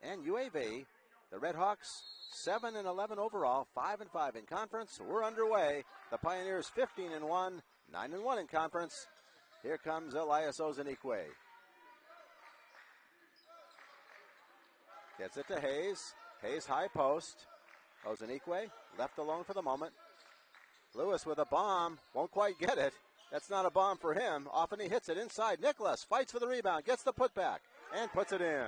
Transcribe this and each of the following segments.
and UAV. The Redhawks 7-11 overall, 5-5 in conference. We're underway. The Pioneers 15-1, 9-1 in conference. Here comes Elias Ezenekwe. Gets it to Hayes. Hayes high post. Ezenekwe left alone for the moment. Lewis with a bomb. Won't quite get it. That's not a bomb for him. Often he hits it inside. Nicholas fights for the rebound. Gets the putback and puts it in.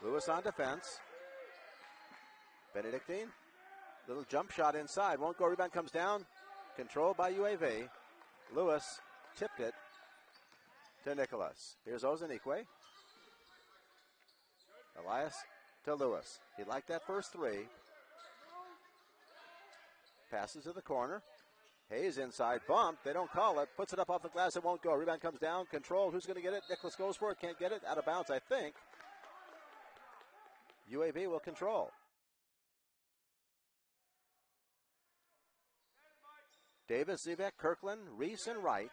Lewis on defense. Benedictine. Little jump shot inside. Won't go. Rebound comes down. Controlled by UAV. Lewis tipped it to Nicholas. Here's Ezenekwe. Elias to Lewis. He liked that first three. Passes to the corner. Hayes inside. Bump. They don't call it. Puts it up off the glass. It won't go. Rebound comes down. Controlled. Who's going to get it? Nicholas goes for it. Can't get it. Out of bounds, I think. UAV will control. Davis, Zivek, Kirkland, Reese, and Wright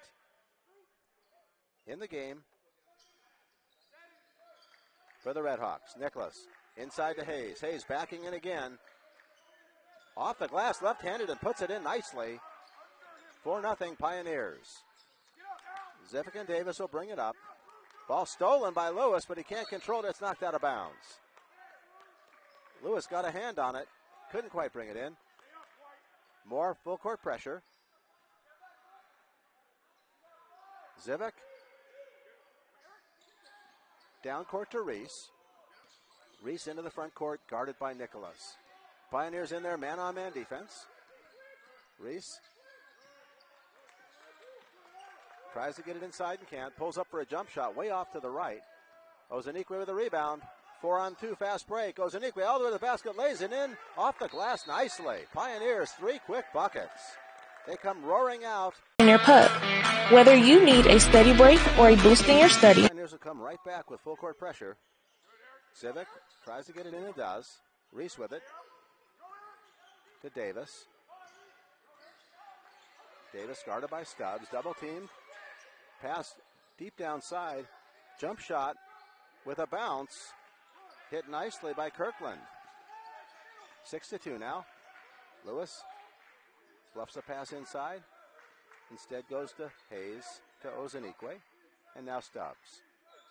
in the game for the Redhawks. Nicholas inside to Hayes. Hayes backing in again. Off the glass, left-handed, and puts it in nicely. 4-0 Pioneers. Zivek and Davis will bring it up. Ball stolen by Lewis, but he can't control it. It's knocked out of bounds. Lewis got a hand on it. Couldn't quite bring it in. More full court pressure. Zivek. Down court to Reese. Reese into the front court, guarded by Nicholas. Pioneers in there, man-on-man defense. Reese tries to get it inside and can't. Pulls up for a jump shot way off to the right. Ezenekwe with a rebound. 4-on-2 fast break. Ezenekwe all the way to the basket, lays it in off the glass nicely. Pioneers 3 quick buckets. They come roaring out. In your puck. Whether you need a study break or a boost in your study. Pioneers will come right back with full court pressure. Zivek tries to get it in and does. Reese with it. To Davis. Davis guarded by Stubbs. Double team. Pass deep downside. Jump shot with a bounce. Hit nicely by Kirkland. 6-2 now. Lewis bluffs a pass inside. Instead goes to Hayes, to Ezenekwe, and now Stubbs.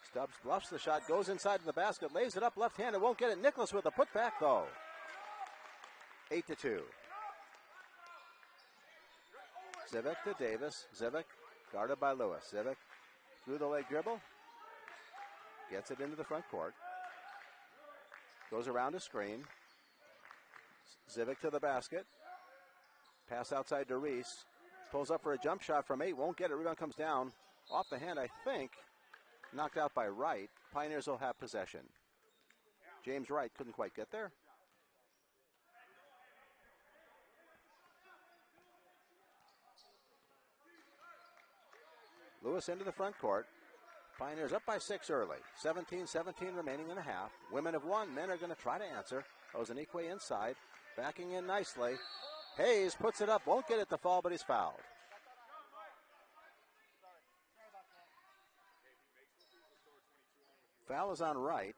Stubbs bluffs the shot, goes inside to the basket, lays it up left-handed, won't get it. Nicholas with a putback though. 8-2. Zivek to Davis. Zivek guarded by Lewis. Zivek through the leg dribble. Gets it into the front court. Goes around a screen. Zivek to the basket. Pass outside to Reese. Pulls up for a jump shot from 8. Won't get it. Rebound comes down. Off the hand, I think. Knocked out by Wright. Pioneers will have possession. James Wright couldn't quite get there. Lewis into the front court. Pioneers up by 6 early. 17-17 remaining in the half. Women have won. Men are going to try to answer. Ezenekwe inside. Backing in nicely. Hayes puts it up. Won't get it to fall, but he's fouled. Foul is on Wright.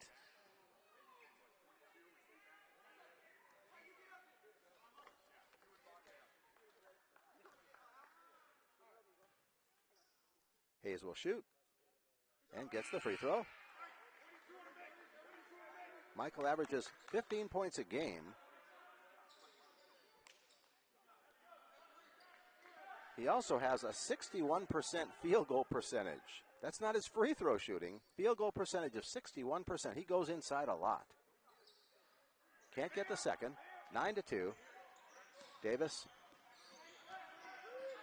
Hayes will shoot and gets the free throw. Michael averages 15 points a game. He also has a 61% field goal percentage. That's not his free throw shooting. Field goal percentage of 61%. He goes inside a lot. Can't get the second. 9-2. Davis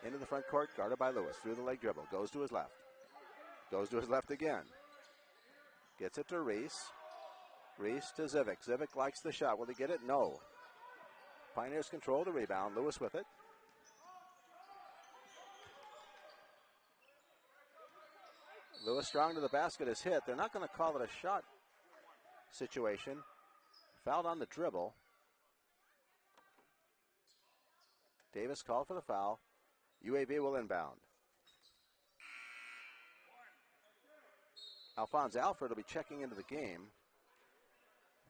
into the front court, guarded by Lewis. Through the leg dribble. Goes to his left. Goes to his left again. Gets it to Reese. Reese to Zivek. Zivek likes the shot. Will he get it? No. Pioneers control the rebound. Lewis with it. Lewis strong to the basket is hit. They're not going to call it a shot situation. Fouled on the dribble. Davis called for the foul. UAB will inbound. Alphonse Alfred will be checking into the game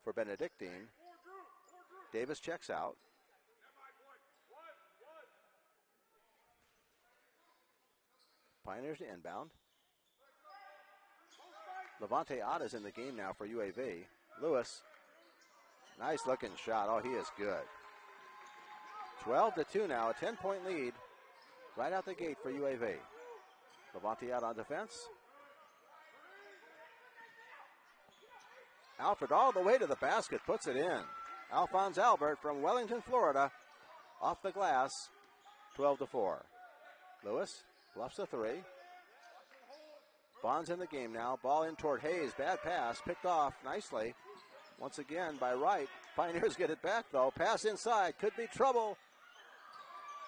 for Benedictine. Davis checks out. Pioneers to inbound. Levante Otta's in the game now for UAV. Lewis, nice looking shot. Oh, he is good. 12-2 now, a 10-point lead right out the gate for UAV. Levante out on defense. Alfred all the way to the basket, puts it in. Alphonse Albert from Wellington, Florida, off the glass, 12-4. Lewis bluffs the three. Bond's in the game now. Ball in toward Hayes. Bad pass, picked off nicely. Once again by Wright. Pioneers get it back though. Pass inside, could be trouble.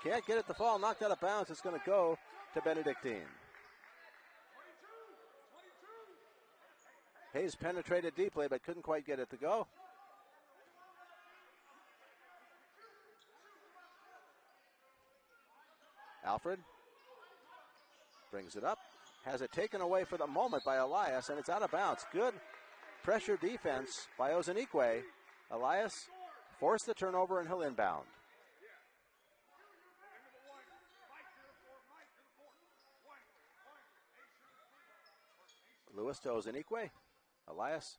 Can't get it to fall, knocked out of bounds. It's going to go to Benedictine. Hayes penetrated deeply, but couldn't quite get it to go. Alfred brings it up. Has it taken away for the moment by Elias, and it's out of bounds. Good pressure defense by Ezenekwe. Elias forced the turnover, and he'll inbound. Lewis to Ezenekwe. Elias.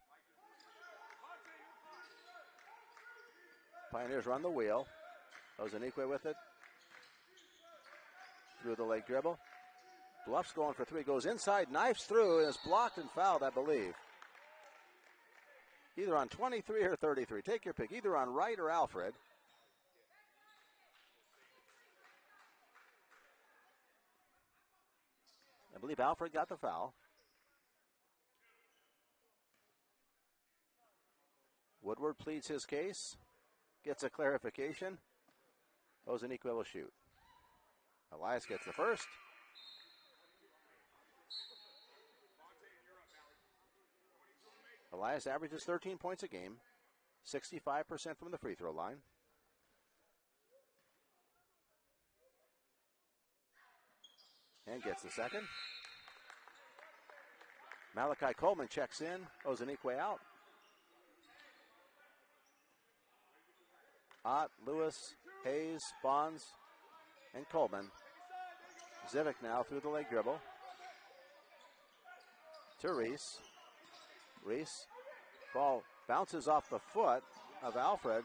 Pioneers run the wheel. Ezenekwe with it. Through the leg dribble. Bluff's going for three. Goes inside, knifes through, and is blocked and fouled, I believe. Either on 23 or 33. Take your pick. Either on Wright or Alfred. I believe Alfred got the foul. Woodward pleads his case, gets a clarification. Ezenekwe will shoot. Elias gets the first. Elias averages 13 points a game, 65% from the free throw line. And gets the second. Malachi Coleman checks in, Ezenekwe out. Ott, Lewis, Hayes, Bonds, and Coleman. Zivic now through the leg dribble. To Reese. Reese. Ball bounces off the foot of Alfred.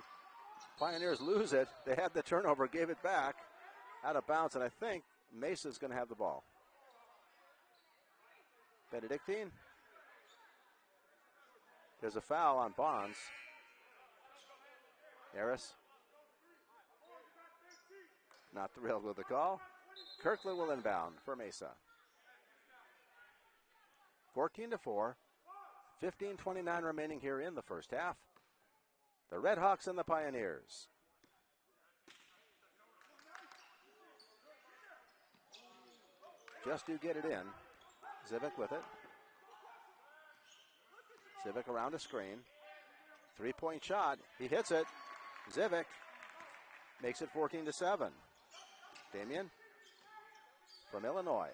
Pioneers lose it. They had the turnover, gave it back. Out of bounds, and I think Mesa's going to have the ball. Benedictine. There's a foul on Bonds. Harris. Not thrilled with the call. Kirkland will inbound for Mesa. 14-4. 15:29 remaining here in the first half. The Redhawks and the Pioneers. Just do get it in. Zivic with it. Zivic around a screen. Three-point shot. He hits it. Zivic makes it 14-7. Damien from Illinois.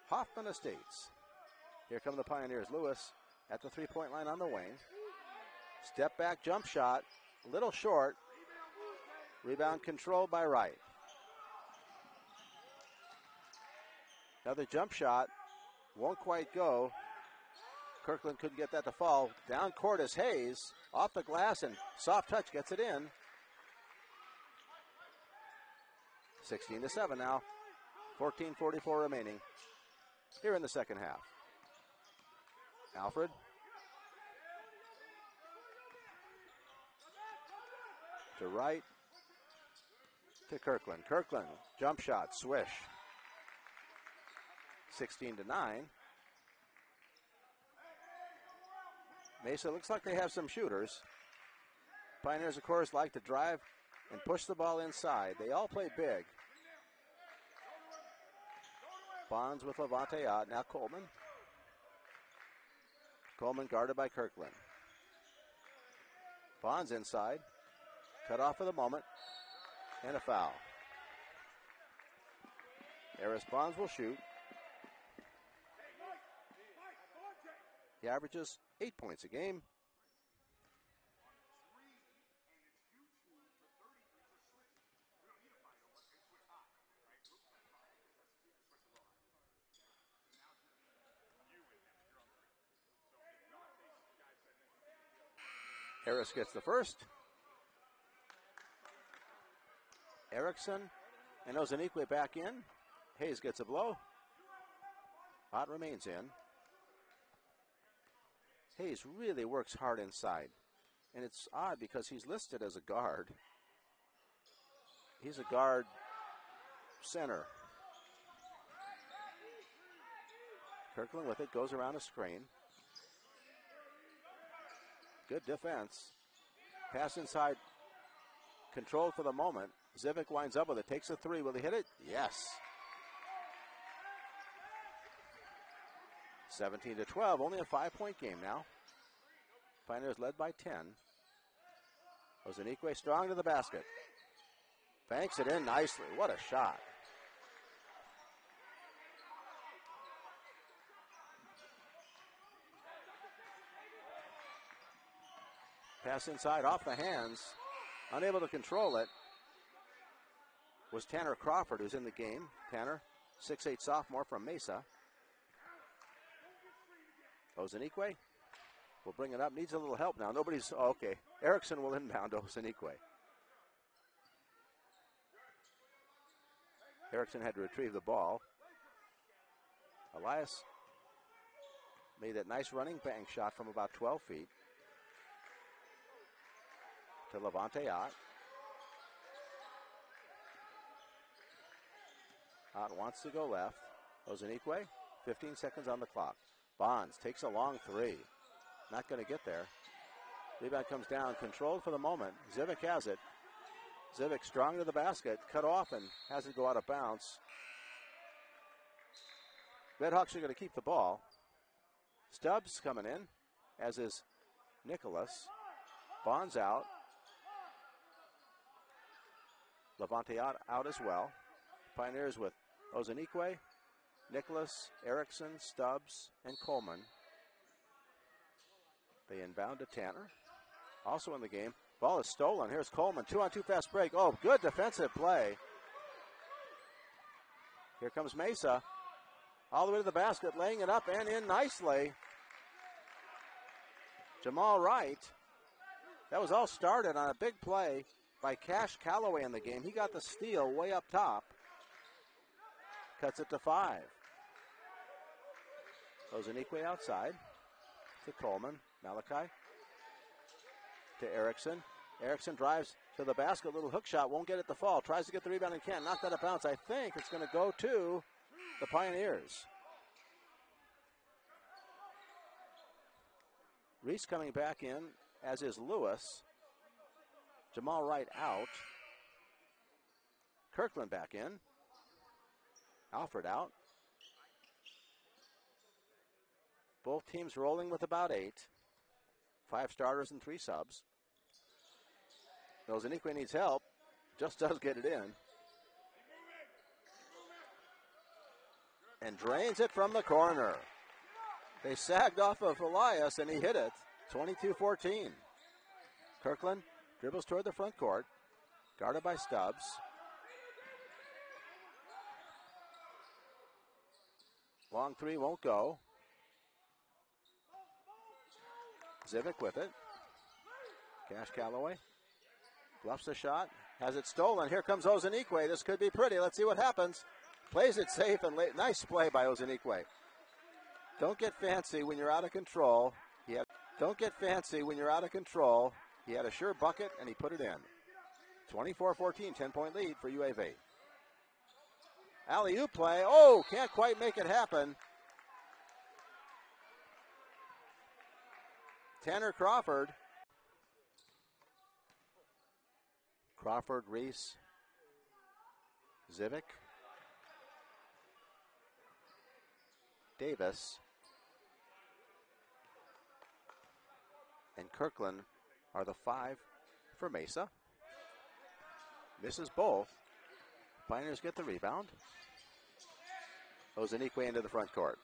Hoffman Estates. Here come the Pioneers. Lewis at the three-point line on the wing. Step back jump shot. A little short. Rebound controlled by Wright. Another jump shot. Won't quite go. Kirkland couldn't get that to fall. Down court is Hayes. Off the glass and soft touch gets it in. 16-7 now. 14:44 remaining here in the second half. Alfred. To Wright. To Kirkland. Kirkland, jump shot, swish. 16-9. Mesa looks like they have some shooters. Pioneers, of course, like to drive and push the ball inside. They all play big. Bonds with Levante out. Now Coleman. Coleman guarded by Kirkland. Bonds inside. Cut off for the moment. And a foul. Eris Bonds will shoot. He averages 8 points a game. Harris gets the first. Erickson and Ezenekwe back in. Hayes gets a blow. Ott remains in. Hayes really works hard inside. And it's odd because he's listed as a guard. He's a guard center. Kirkland with it, goes around a screen. Good defense. Pass inside, controlled for the moment. Zivic winds up with it, takes a three. Will he hit it? Yes. 17-12, only a 5-point game now. Pioneers led by 10. Ezenekwe strong to the basket. Banks it in nicely. What a shot. Pass inside off the hands. Unable to control it was Tanner Crawford, who's in the game. Tanner, 6'8" sophomore from Mesa. Ezenekwe will bring it up. Needs a little help now. Nobody's, okay. Erickson will inbound Ezenekwe. Erickson had to retrieve the ball. Elias made that nice running bank shot from about 12 feet. To Levante Ott. Ott wants to go left. Ezenekwe, 15 seconds on the clock. Bonds takes a long three. Not going to get there. Rebound comes down, controlled for the moment. Zivic has it. Zivic strong to the basket, cut off and has it go out of bounds. Redhawks are going to keep the ball. Stubbs coming in, as is Nicholas. Bonds out. Levante out as well. Pioneers with Ezenekwe, Nicholas, Erickson, Stubbs, and Coleman. They inbound to Tanner. Also in the game. Ball is stolen. Here's Coleman. 2-on-2 fast break. Oh, good defensive play. Here comes Mesa. All the way to the basket, laying it up and in nicely. Jamal Wright. That was all started on a big play by Cash Calloway in the game. He got the steal way up top. Cuts it to 5. Ezenekwe outside to Coleman. Malachi to Erickson. Erickson drives to the basket. Little hook shot. Won't get it to fall. Tries to get the rebound and can't. Knock that out of bounds. I think it's going to go to the Pioneers. Reese coming back in, as is Lewis. Jamal Wright out. Kirkland back in. Alfred out. Both teams rolling with about 8. 5 starters and 3 subs. Ezenekwe needs help. Just does get it in. And drains it from the corner. They sagged off of Elias and he hit it. 22-14. Kirkland dribbles toward the front court. Guarded by Stubbs. Long three won't go. Zivic with it. Cash Calloway. Bluffs the shot. Has it stolen. Here comes Ezenekwe. This could be pretty. Let's see what happens. Plays it safe and late. Nice play by Ezenekwe. Don't get fancy when you're out of control. Don't get fancy when you're out of control. He had a sure bucket and he put it in. 24-14, 10-point lead for UAV. Alley-oop play. Oh, can't quite make it happen. Tanner Crawford. Crawford, Reese, Zivic, Davis, and Kirkland are the 5 for Mesa. Misses both. Pioneers get the rebound. Ezenekwe into the front court.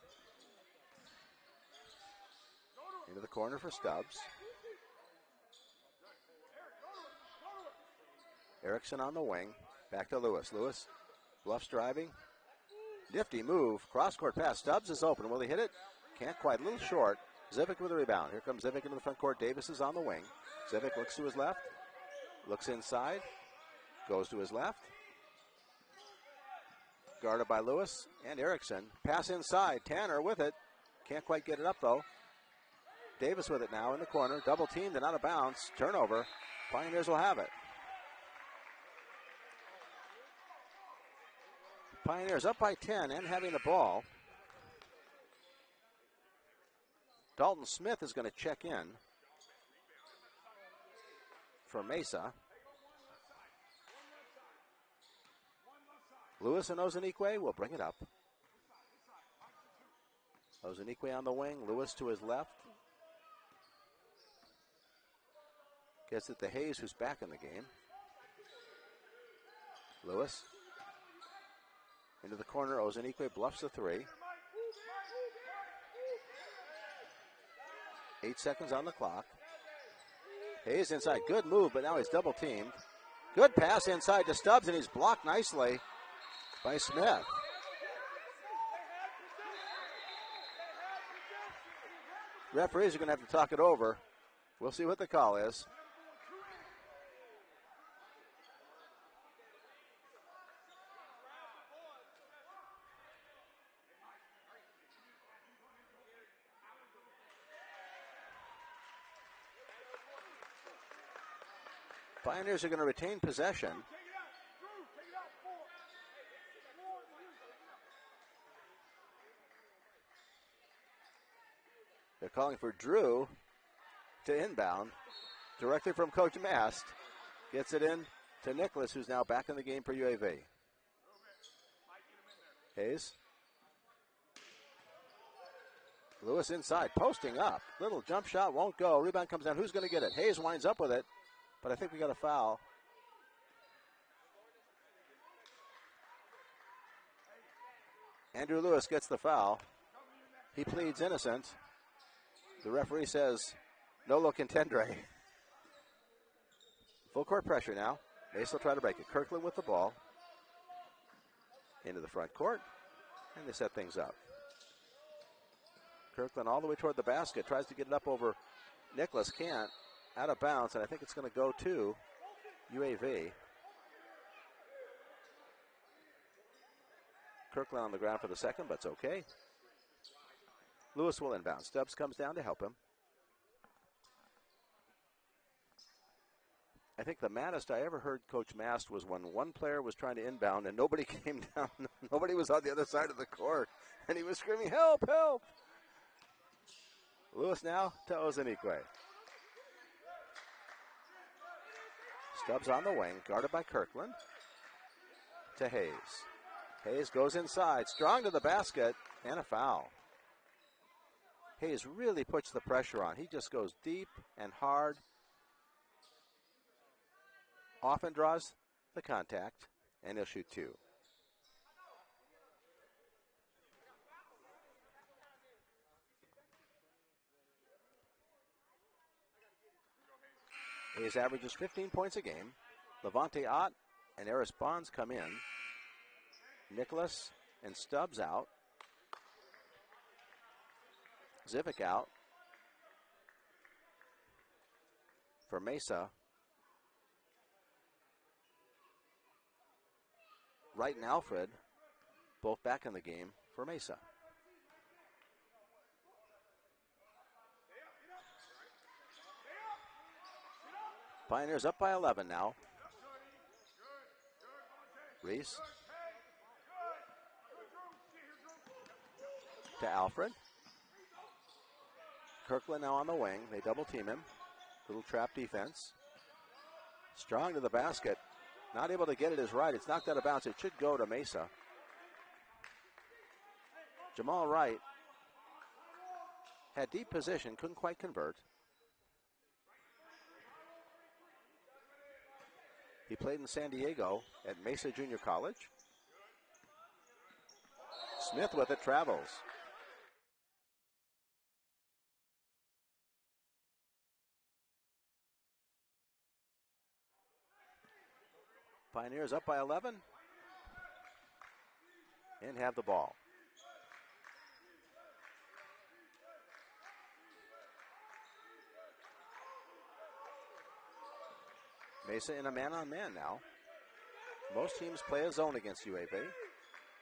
Into the corner for Stubbs. Erickson on the wing. Back to Lewis. Lewis bluffs driving. Nifty move. Cross-court pass. Stubbs is open. Will he hit it? Can't quite. A little short. Zivic with a rebound. Here comes Zivic into the front court. Davis is on the wing. Zivic looks to his left. Looks inside. Goes to his left. Guarded by Lewis and Erickson. Pass inside. Tanner with it. Can't quite get it up, though. Davis with it now in the corner. Double teamed and out of bounds. Turnover. Pioneers will have it. Pioneers up by 10 and having the ball. Dalton Smith is going to check in for Mesa. Lewis and Ezenekwe will bring it up. Ezenekwe on the wing. Lewis to his left. Gets it to Hayes, who's back in the game. Lewis into the corner. Ezenekwe bluffs the three. 8 seconds on the clock. Hayes inside. Good move, but now he's double teamed. Good pass inside to Stubbs, and he's blocked nicely by Smith. Referees are going to have to talk it over. We'll see what the call is. Pioneers are going to retain possession. They're calling for Drew to inbound directly from Coach Mast. Gets it in to Nicholas, who's now back in the game for UAV. Hayes. Lewis inside, posting up. Little jump shot won't go. Rebound comes down. Who's going to get it? Hayes winds up with it, but I think we got a foul. Andrew Lewis gets the foul. He pleads innocent. The referee says, no lo contendere. Full court pressure now. Mesa will try to break it. Kirkland with the ball. Into the front court. And they set things up. Kirkland all the way toward the basket. Tries to get it up over Nicholas. Can't. Out of bounds. And I think it's going to go to UAV. Kirkland on the ground for the second, but it's okay. Lewis will inbound. Stubbs comes down to help him. I think the maddest I ever heard Coach Mast was when one player was trying to inbound and nobody came down. Nobody was on the other side of the court. And he was screaming, help, help. Lewis now to Ezenekwe. Stubbs on the wing, guarded by Kirkland. To Hayes. Hayes goes inside, strong to the basket, and a foul. Hayes really puts the pressure on. He just goes deep and hard. Often draws the contact, and he'll shoot two. Hayes averages 15 points a game. Levante Ott and Eris Bonds come in. Nicholas and Stubbs out. Zivic out for Mesa. Wright and Alfred both back in the game for Mesa. Pioneers up by 11 now. Reese to Alfred. Kirkland now on the wing. They double team him. Little trap defense. Strong to the basket. Not able to get it is right. It's knocked out of bounds. It should go to Mesa. Jamal Wright had deep position. Couldn't quite convert. He played in San Diego at Mesa Junior College. Smith with it, travels. Pioneers up by 11 and have the ball. Mesa in a man-on-man now. Most teams play a zone against UAB.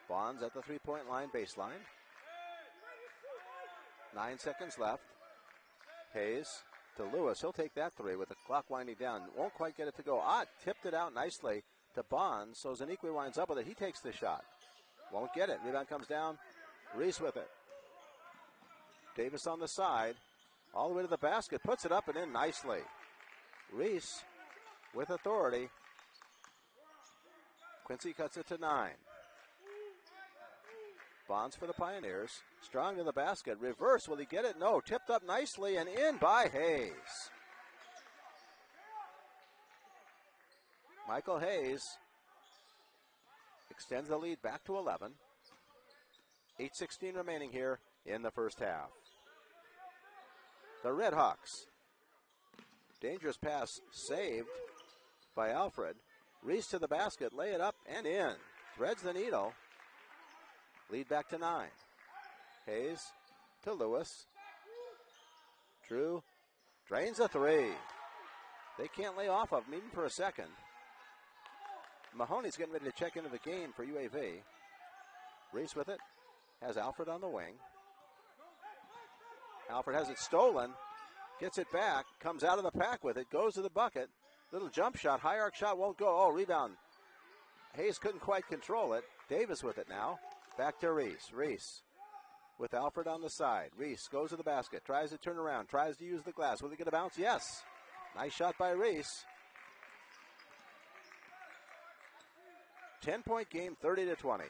Bonds at the three-point line baseline. 9 seconds left. Hayes to Lewis. He'll take that three with the clock winding down. Won't quite get it to go. Tipped it out nicely to Bonds, so Ezenekwe winds up with it. He takes the shot. Won't get it. Rebound comes down. Reese with it. Davis on the side. All the way to the basket. Puts it up and in nicely. Reese with authority. Quincy cuts it to 9. Bonds for the Pioneers. Strong to the basket. Reverse. Will he get it? No. Tipped up nicely and in by Hayes. Michael Hayes extends the lead back to 11. 8:16 remaining here in the first half. The Red Hawks. Dangerous pass saved by Alfred. Reese to the basket, lay it up and in. Threads the needle. Lead back to 9. Hayes to Lewis. Drew drains a three. They can't lay off of him even for a second. Mahoney's getting ready to check into the game for UAV. Reese with it. Has Alfred on the wing. Alfred has it stolen. Gets it back. Comes out of the pack with it. Goes to the bucket. Little jump shot. High arc shot won't go. Oh, rebound. Hayes couldn't quite control it. Davis with it now. Back to Reese. Reese with Alfred on the side. Reese goes to the basket. Tries to turn around. Tries to use the glass. Will he get a bounce? Yes. Nice shot by Reese. 10-point game, 30-20.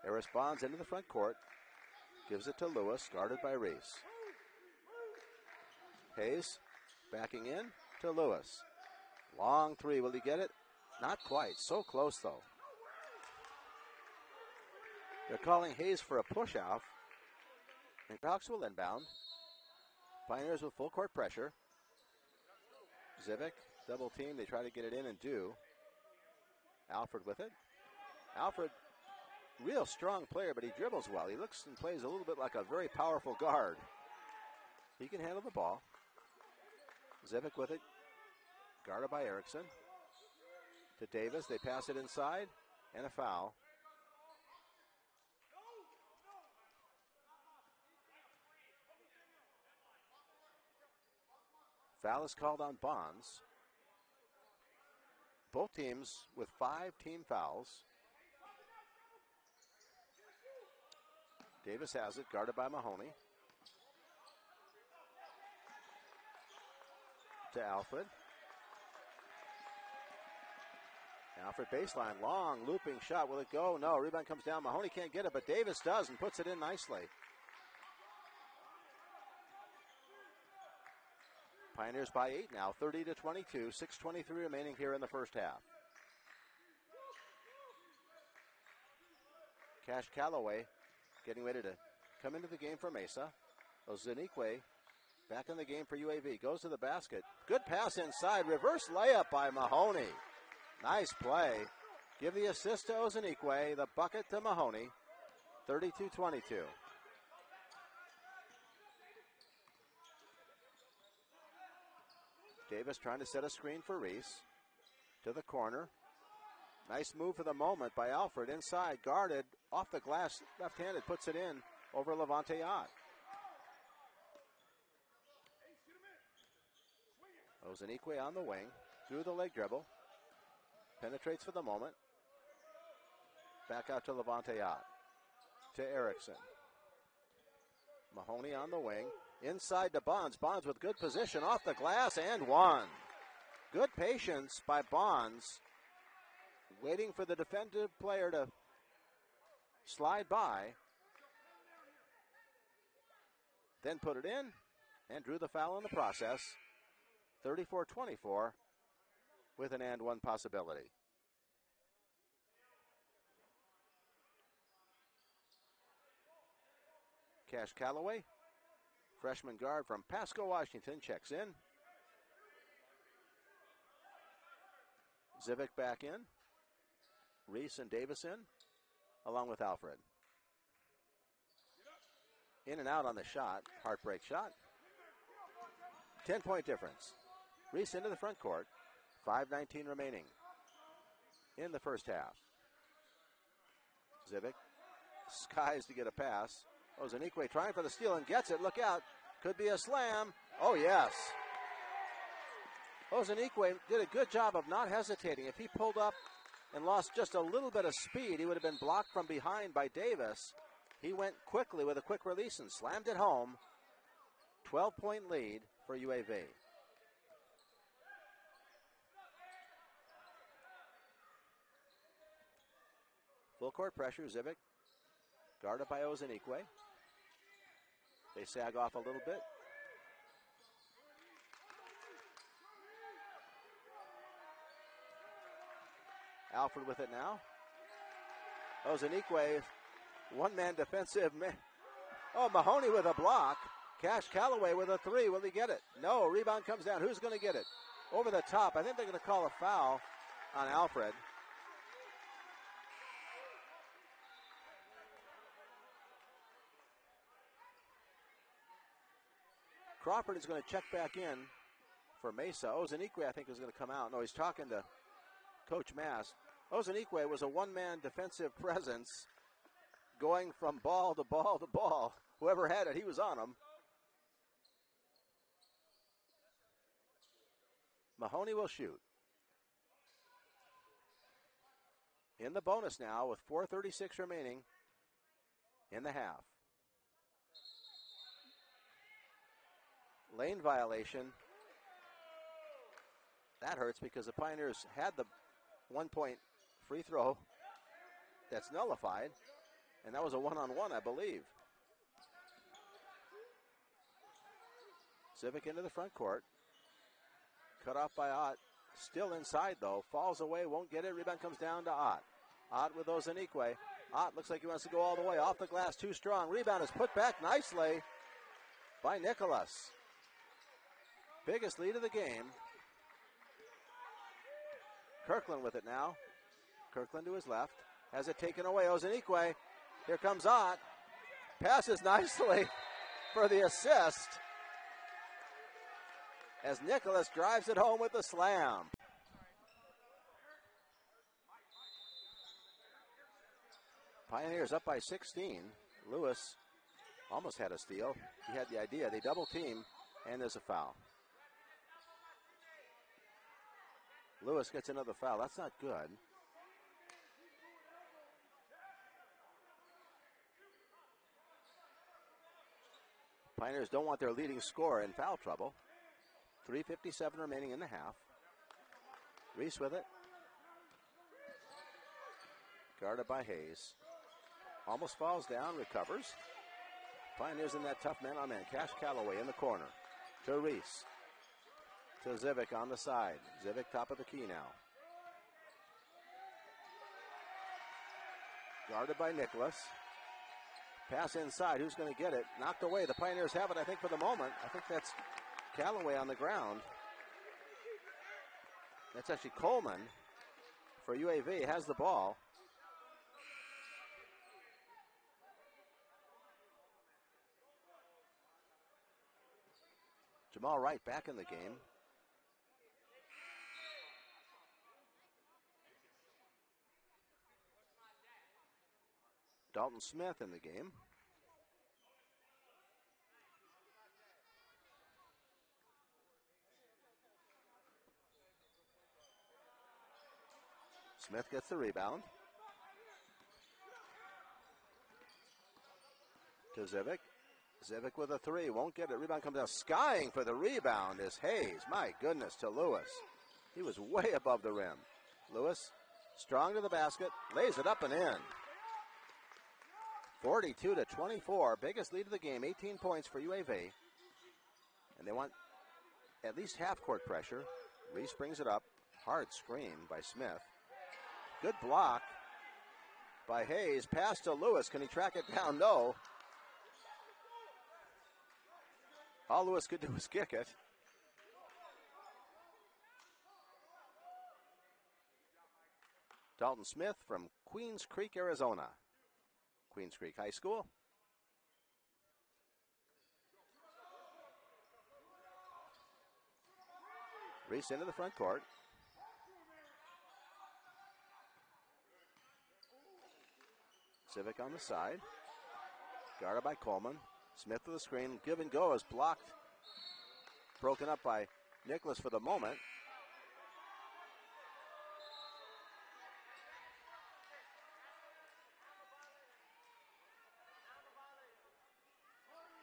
Harris Bonds into the front court. Gives it to Lewis, guarded by Reese. Hayes backing in to Lewis. Long three, will he get it? Not quite, so close though. They're calling Hayes for a push-off. And Hawks will inbound. Pioneers with full court pressure. Zivic, double team, they try to get it in and do. Alfred with it. Alfred, real strong player, but he dribbles well. He looks and plays a little bit like a very powerful guard. He can handle the ball. Zivic with it. Guarded by Erickson. To Davis, they pass it inside, and a foul. Foul is called on Bonds. Both teams with 5 team fouls. Davis has it, guarded by Mahoney. To Alfred. Alfred baseline, long looping shot. Will it go? No. Rebound comes down. Mahoney can't get it, but Davis does and puts it in nicely. Pioneers by 8 now, 30-22. 6:23 remaining here in the first half. Cash Calloway getting ready to come into the game for Mesa. Ezenekwe back in the game for UAV. Goes to the basket. Good pass inside. Reverse layup by Mahoney. Nice play. Give the assist to Ezenekwe. The bucket to Mahoney. 32-22. Davis trying to set a screen for Reese. To the corner. Nice move for the moment by Alfred. Inside, guarded, off the glass, left-handed, puts it in over Levante Ott. Ezenekwe on the wing, through the leg dribble. Penetrates for the moment. Back out to Levante Ott. To Erickson. Mahoney on the wing. Inside to Bonds. Bonds with good position off the glass and one. Good patience by Bonds. Waiting for the defensive player to slide by. Then put it in and drew the foul in the process. 34-24 with an and one possibility. Cash Calloway, freshman guard from Pasco, Washington, checks in. Zivik back in. Reese and Davis in, along with Alfred. In and out on the shot. Heartbreak shot. 10-point difference. Reese into the front court. 5:19 remaining in the first half. Zivik skies to get a pass. Ezenekwe trying for the steal and gets it. Look out. Could be a slam. Oh, yes. Ezenekwe did a good job of not hesitating. If he pulled up and lost just a little bit of speed, he would have been blocked from behind by Davis. He went quickly with a quick release and slammed it home. 12-point lead for UAV. Full court pressure, Zivik. Guarded by Ezenekwe. They sag off a little bit. Alfred with it now. Ezenekwe, one-man defensive. Oh, Mahoney with a block. Cash Calloway with a three. Will he get it? No. Rebound comes down. Who's going to get it? Over the top. I think they're going to call a foul on Alfred. Crawford is going to check back in for Mesa. Ezenekwe, I think, is going to come out. No, he's talking to Coach Mass. Ezenekwe was a one-man defensive presence going from ball to ball to ball. Whoever had it, he was on him. Mahoney will shoot. In the bonus now with 4:36 remaining in the half. Lane violation. That hurts because the Pioneers had the 1-point free throw that's nullified, and that was a one-on-one, I believe. Zivik into the front court. Cut off by Ott. Still inside, though. Falls away, won't get it. Rebound comes down to Ott. Ott with Ezenekwe. Ott looks like he wants to go all the way. Off the glass, too strong. Rebound is put back nicely by Nicholas. Biggest lead of the game. Kirkland with it now. Kirkland to his left. Has it taken away. Ezenekwe. Here comes Ott. Passes nicely for the assist as Nicholas drives it home with the slam. Pioneers up by 16. Lewis almost had a steal. He had the idea. They double team, and there's a foul. Lewis gets another foul. That's not good. Pioneers don't want their leading scorer in foul trouble. 3:57 remaining in the half. Reese with it. Guarded by Hayes. Almost falls down, recovers. Pioneers in that tough man-on-man. Cash Calloway in the corner. To Reese. To Zivik on the side. Zivik top of the key now. Guarded by Nicholas. Pass inside. Who's going to get it? Knocked away. The Pioneers have it, I think, for the moment. I think that's Calloway on the ground. That's actually Coleman for UAV. Has the ball. Jamal Wright back in the game. Dalton Smith in the game. Smith gets the rebound. To Zivik. Zivik with a three. Won't get it. Rebound comes down. Skying for the rebound is Hayes. My goodness, to Lewis. He was way above the rim. Lewis, strong to the basket. Lays it up and in. 42-24. Biggest lead of the game. 18 points for UAV. And they want at least half-court pressure. Reese brings it up. Hard screen by Smith. Good block by Hayes. Pass to Lewis. Can he track it down? No. All Lewis could do was kick it. Dalton Smith from Queens Creek, Arizona. Queens Creek High School. Reese into the front court. Civic on the side. Guarded by Coleman. Smith to the screen. Give and go is blocked. Broken up by Nicholas for the moment.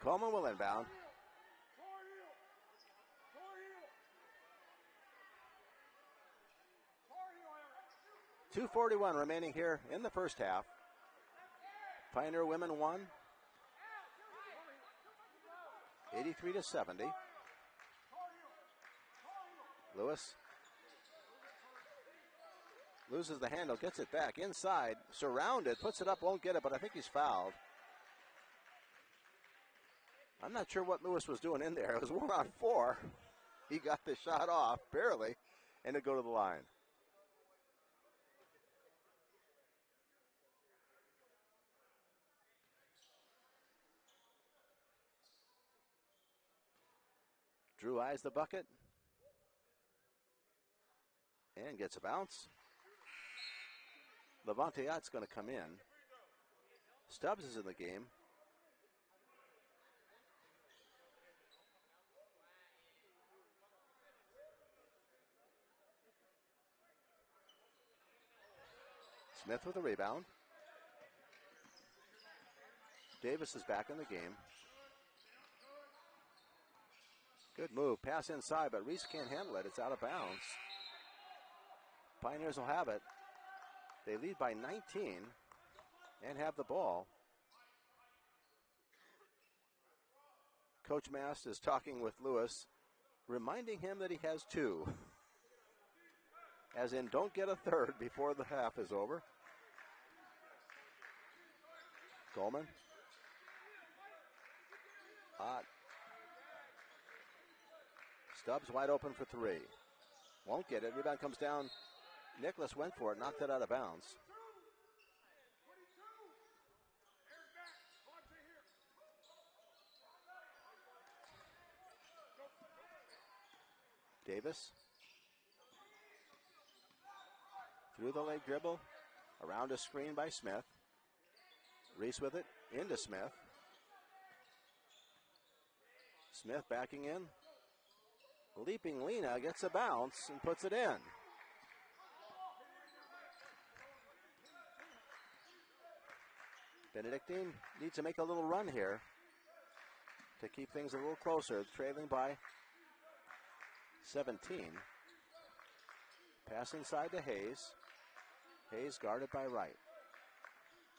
Coleman will inbound. 2:41 remaining here in the first half. Pioneer women won 83-70. Lewis loses the handle, gets it back inside, surrounded, puts it up, won't get it, but I think he's fouled. I'm not sure what Lewis was doing in there. It was 1-on-4. He got the shot off, barely, and to go to the line. Drew eyes the bucket and gets a bounce. Levanteot's going to come in. Stubbs is in the game. Smith with a rebound. Davis is back in the game. Good move. Pass inside, but Reese can't handle it. It's out of bounds. Pioneers will have it. They lead by 19 and have the ball. Coach Mast is talking with Lewis, reminding him that he has two. As in, don't get a third before the half is over. Coleman. Hot. Stubbs wide open for three. Won't get it. Rebound comes down. Nicholas went for it, knocked it out of bounds. Davis. Through the leg dribble. Around a screen by Smith. Reese with it. Into Smith. Smith backing in. Leaping Lena gets a bounce and puts it in. Benedictine needs to make a little run here to keep things a little closer, trailing by 17. Pass inside to Hayes. Hayes guarded by Wright.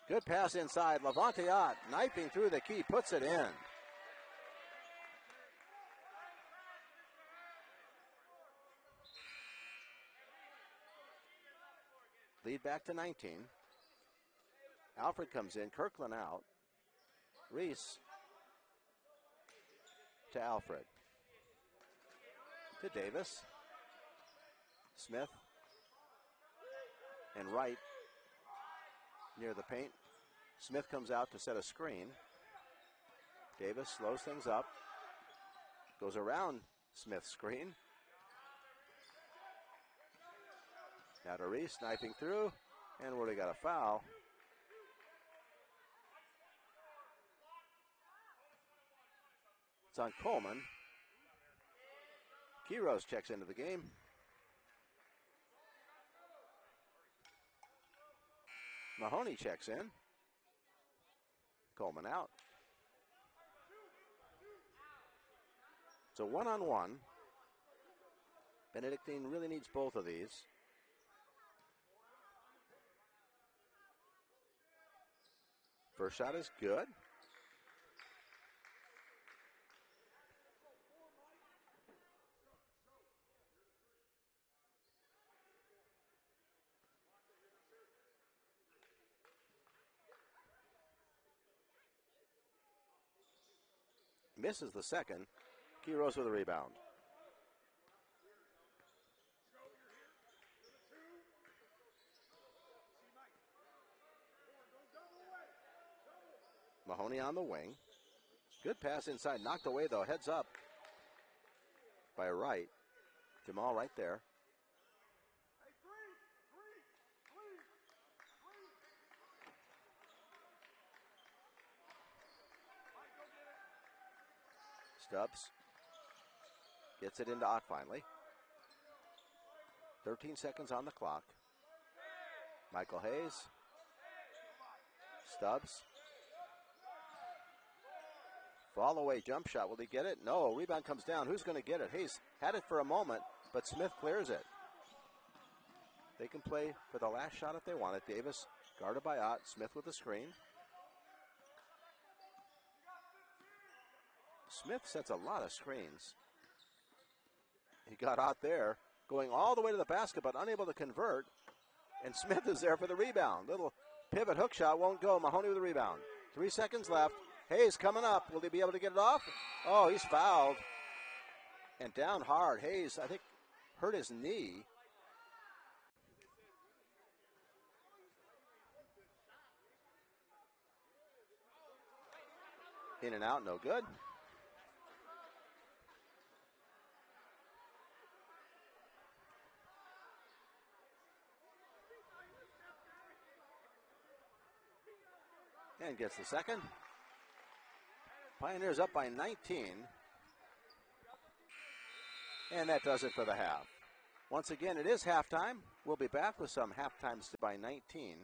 Good pass inside. Levanteot knifing through the key, puts it in. Lead back to 19. Alfred comes in. Kirkland out. Reese to Alfred. To Davis. Smith and Wright near the paint. Smith comes out to set a screen. Davis slows things up. Goes around Smith's screen. Now to Reese, sniping through, and would have got a foul. It's on Coleman. Quiros checks into the game. Mahoney checks in. Coleman out. It's a 1-on-1. Benedictine really needs both of these. First shot is good. Misses the second. Quiros with a rebound. Mahoney on the wing. Good pass inside. Knocked away, though. Heads up by Wright. Jamal right there. Stubbs gets it into Ott finally. 13 seconds on the clock. Michael Hayes. Stubbs. Fall away jump shot. Will he get it? No. Rebound comes down. Who's going to get it? Hayes had it for a moment, but Smith clears it. They can play for the last shot if they want it. Davis guarded by Ott. Smith with the screen. Smith sets a lot of screens. He got Ott there, going all the way to the basket, but unable to convert. And Smith is there for the rebound. Little pivot hook shot won't go. Mahoney with the rebound. 3 seconds left. Hayes coming up. Will he be able to get it off? Oh, he's fouled. And down hard. Hayes, I think, hurt his knee. In and out, no good. And gets the second. Pioneers up by 19. And that does it for the half. Once again, it is halftime. We'll be back with some halftime by 19.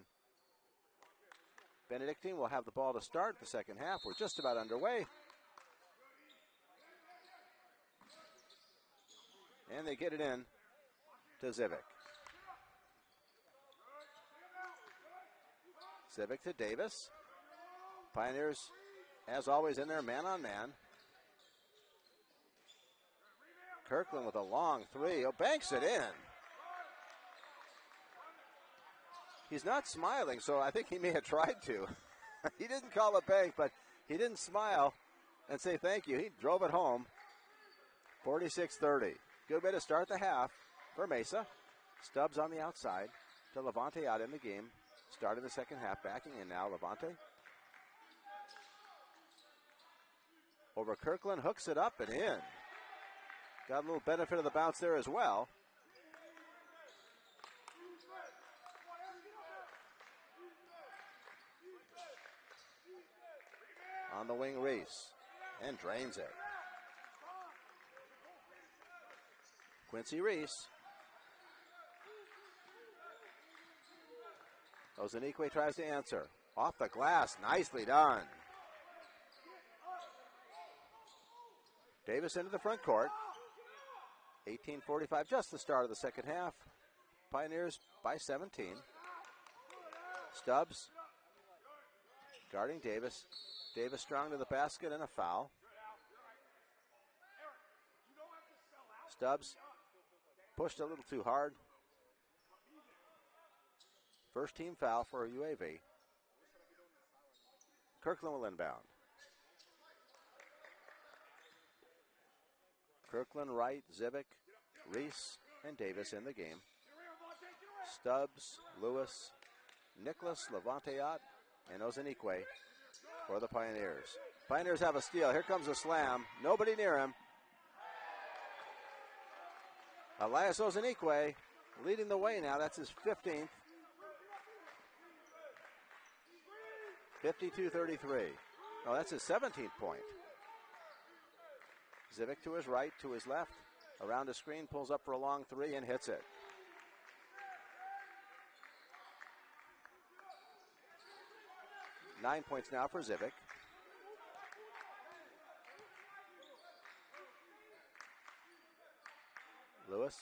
Benedictine will have the ball to start the second half. We're just about underway. And they get it in to Zivic. Zivic to Davis. Pioneers, as always, in there, man on man. Kirkland with a long three. Oh, banks it in. He's not smiling, so I think he may have tried to. He didn't call it bank, but he didn't smile and say thank you. He drove it home. 46-30. Good way to start the half for Mesa. Stubbs on the outside to Levante out in the game. Starting the second half, backing in now, Levante. Over Kirkland, hooks it up and in. Got a little benefit of the bounce there as well. On the wing, Reese. And drains it. Quincy Reese. Ezenekwe tries to answer. Off the glass. Nicely done. Davis into the front court. 18:45, just the start of the second half. Pioneers by 17. Stubbs guarding Davis. Davis strong to the basket and a foul. Stubbs pushed a little too hard. First team foul for UAV. Kirkland will inbound. Kirkland, Wright, Zivic, Reese, and Davis in the game. Stubbs, Lewis, Nicholas, Levante Ott, and Ezenekwe for the Pioneers. Pioneers have a steal. Here comes a slam. Nobody near him. Elias Ezenekwe leading the way now. That's his 15th. 52-33. Oh, that's his 17th point. Zivic to his right, to his left. Around the screen, pulls up for a long three and hits it. Nine points now for Zivic. Lewis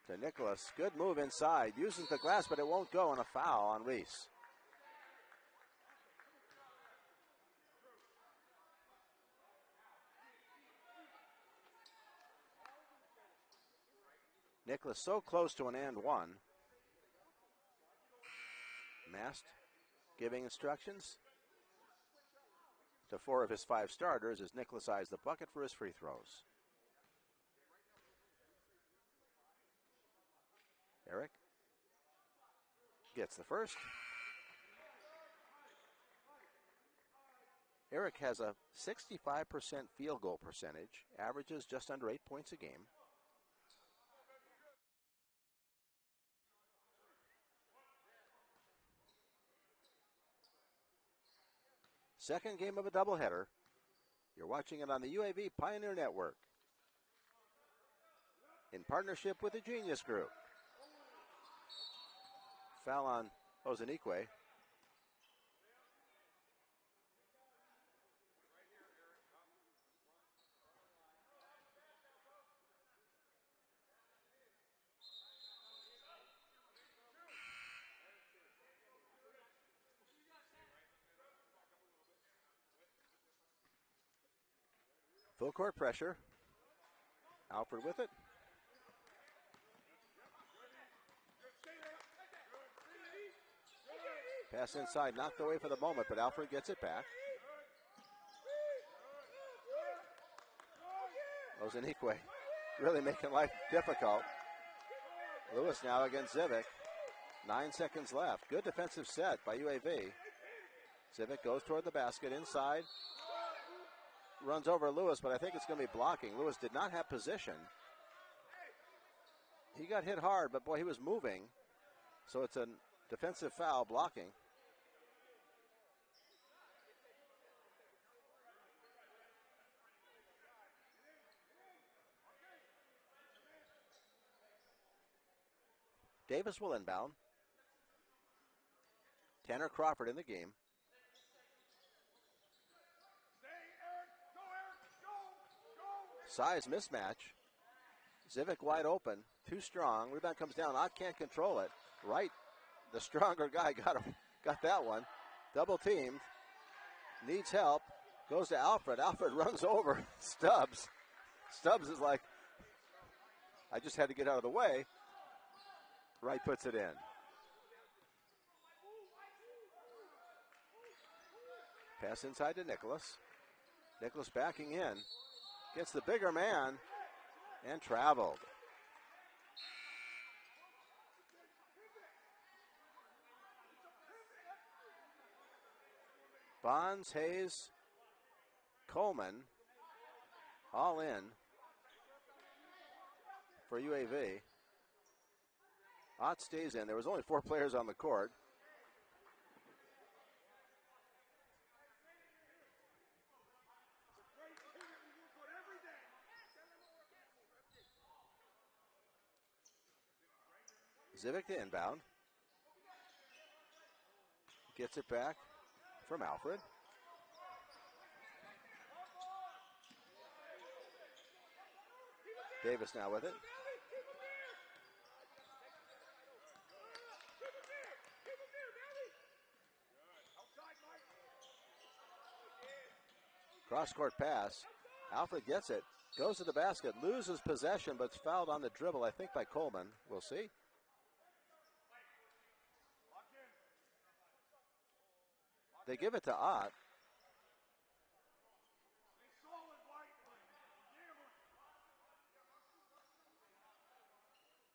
to Nicholas. Good move inside. Uses the glass, but it won't go, on a foul on Reese. Nicholas so close to an and one. Mast giving instructions to 4 of his 5 starters as Nicholas eyes the bucket for his free throws. Eric gets the first. Eric has a 65% field goal percentage, averages just under 8 points a game. Second game of a doubleheader. You're watching it on the UAV Pioneer Network in partnership with the Genius Group. Foul on Ezenekwe. Full court pressure. Alfred with it. Pass inside, knocked away for the moment, but Alfred gets it back. Ezenekwe really making life difficult. Lewis now against Zivic. 9 seconds left. Good defensive set by UAV. Zivic goes toward the basket inside. Runs over Lewis, but I think it's going to be blocking. Lewis did not have position. He got hit hard, but boy, he was moving. So it's a defensive foul, blocking. Davis will inbound. Tanner Crawford in the game. Size mismatch. Zivic wide open, too strong. Rebound comes down. Ott can't control it. Wright, the stronger guy, got that one. Double teamed. Needs help. Goes to Alfred. Alfred runs over Stubbs. Stubbs is like, I just had to get out of the way. Wright puts it in. Pass inside to Nicholas. Nicholas backing in. Gets the bigger man and traveled. Bonds, Hayes, Coleman, all in for UAV. Ott stays in. There was only 4 players on the court. Zivic to inbound. Gets it back from Alfred. Davis now with it. Cross-court pass. Alfred gets it. Goes to the basket. Loses possession, but it's fouled on the dribble, I think, by Coleman. We'll see. They give it to Ott.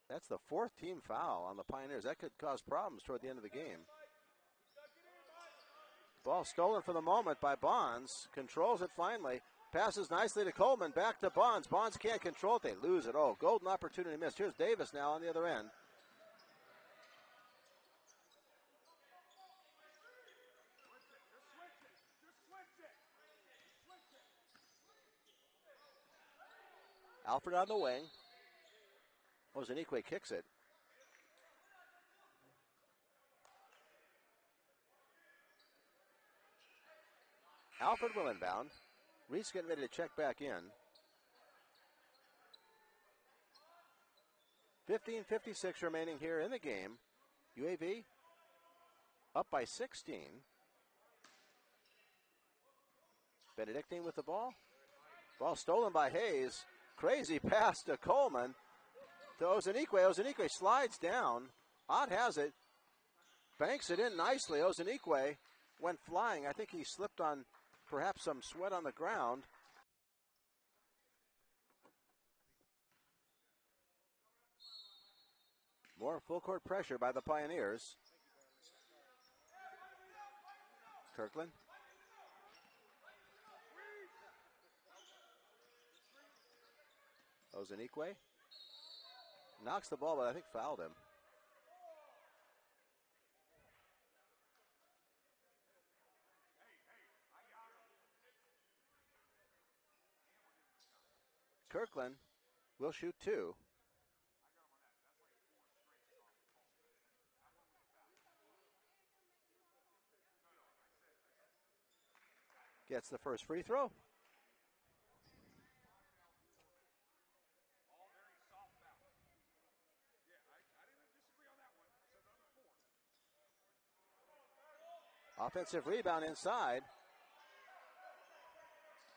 That's the 4th team foul on the Pioneers. That could cause problems toward the end of the game. Ball stolen for the moment by Bonds. Controls it finally. Passes nicely to Coleman. Back to Bonds. Bonds can't control it. They lose it. Oh, golden opportunity missed. Here's Davis now on the other end. Alfred on the wing. Ezenekwe kicks it. Alfred will inbound. Reese getting ready to check back in. 15:56 remaining here in the game. UAV up by 16. Benedictine with the ball. Ball stolen by Hayes. Crazy pass to Coleman. To Ezenekwe. Ezenekwe slides down. Ott has it. Banks it in nicely. Ezenekwe went flying. I think he slipped on perhaps some sweat on the ground. More full court pressure by the Pioneers. Kirkland. Ezenekwe knocks the ball, but I think fouled him. Kirkland will shoot 2. Gets the first free throw. Offensive rebound inside.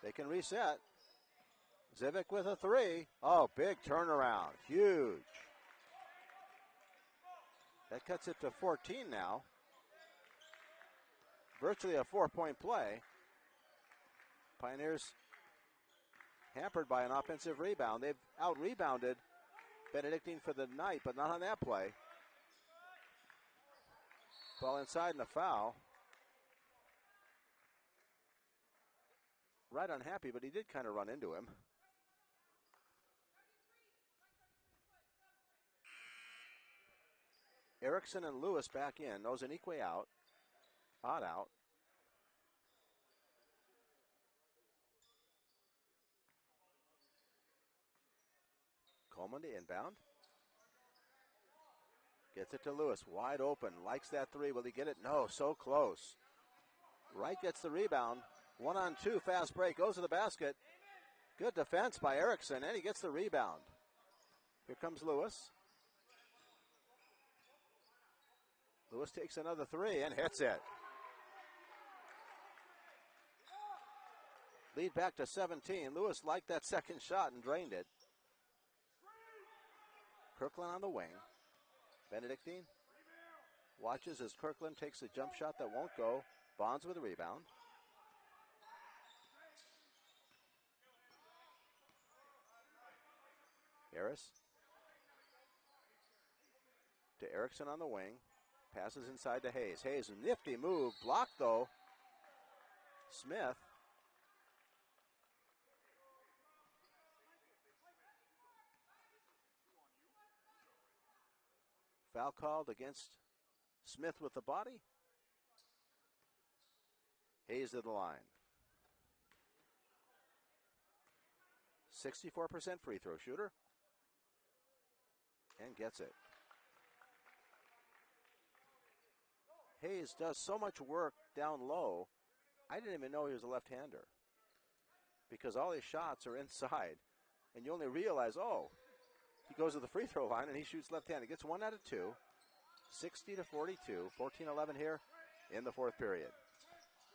They can reset. Zivic with a 3. Oh, big turnaround. Huge. That cuts it to 14 now. Virtually a 4-point play. Pioneers hampered by an offensive rebound. They've out-rebounded Benedictine for the night, but not on that play. Ball inside and a foul. Right unhappy, but he did kind of run into him. Erickson and Lewis back in. Ezenekwe out. Odd out. Coleman to inbound. Gets it to Lewis. Wide open. Likes that 3. Will he get it? No. So close. Wright gets the rebound. 1-on-2. Fast break. Goes to the basket. Good defense by Erickson, and he gets the rebound. Here comes Lewis. Lewis takes another 3 and hits it. Lead back to 17. Lewis liked that second shot and drained it. Kirkland on the wing. Benedictine watches as Kirkland takes a jump shot that won't go. Bonds with a rebound. Harris to Erickson on the wing. Passes inside to Hayes. Hayes, nifty move. Blocked, though. Smith. Foul called against Smith with the body. Hayes to the line. 64% free throw shooter. And gets it. Hayes does so much work down low. I didn't even know he was a left-hander because all his shots are inside. And you only realize, oh, he goes to the free throw line and he shoots left-handed. Gets 1 out of 2. 60-42. 14-11 here in the fourth period.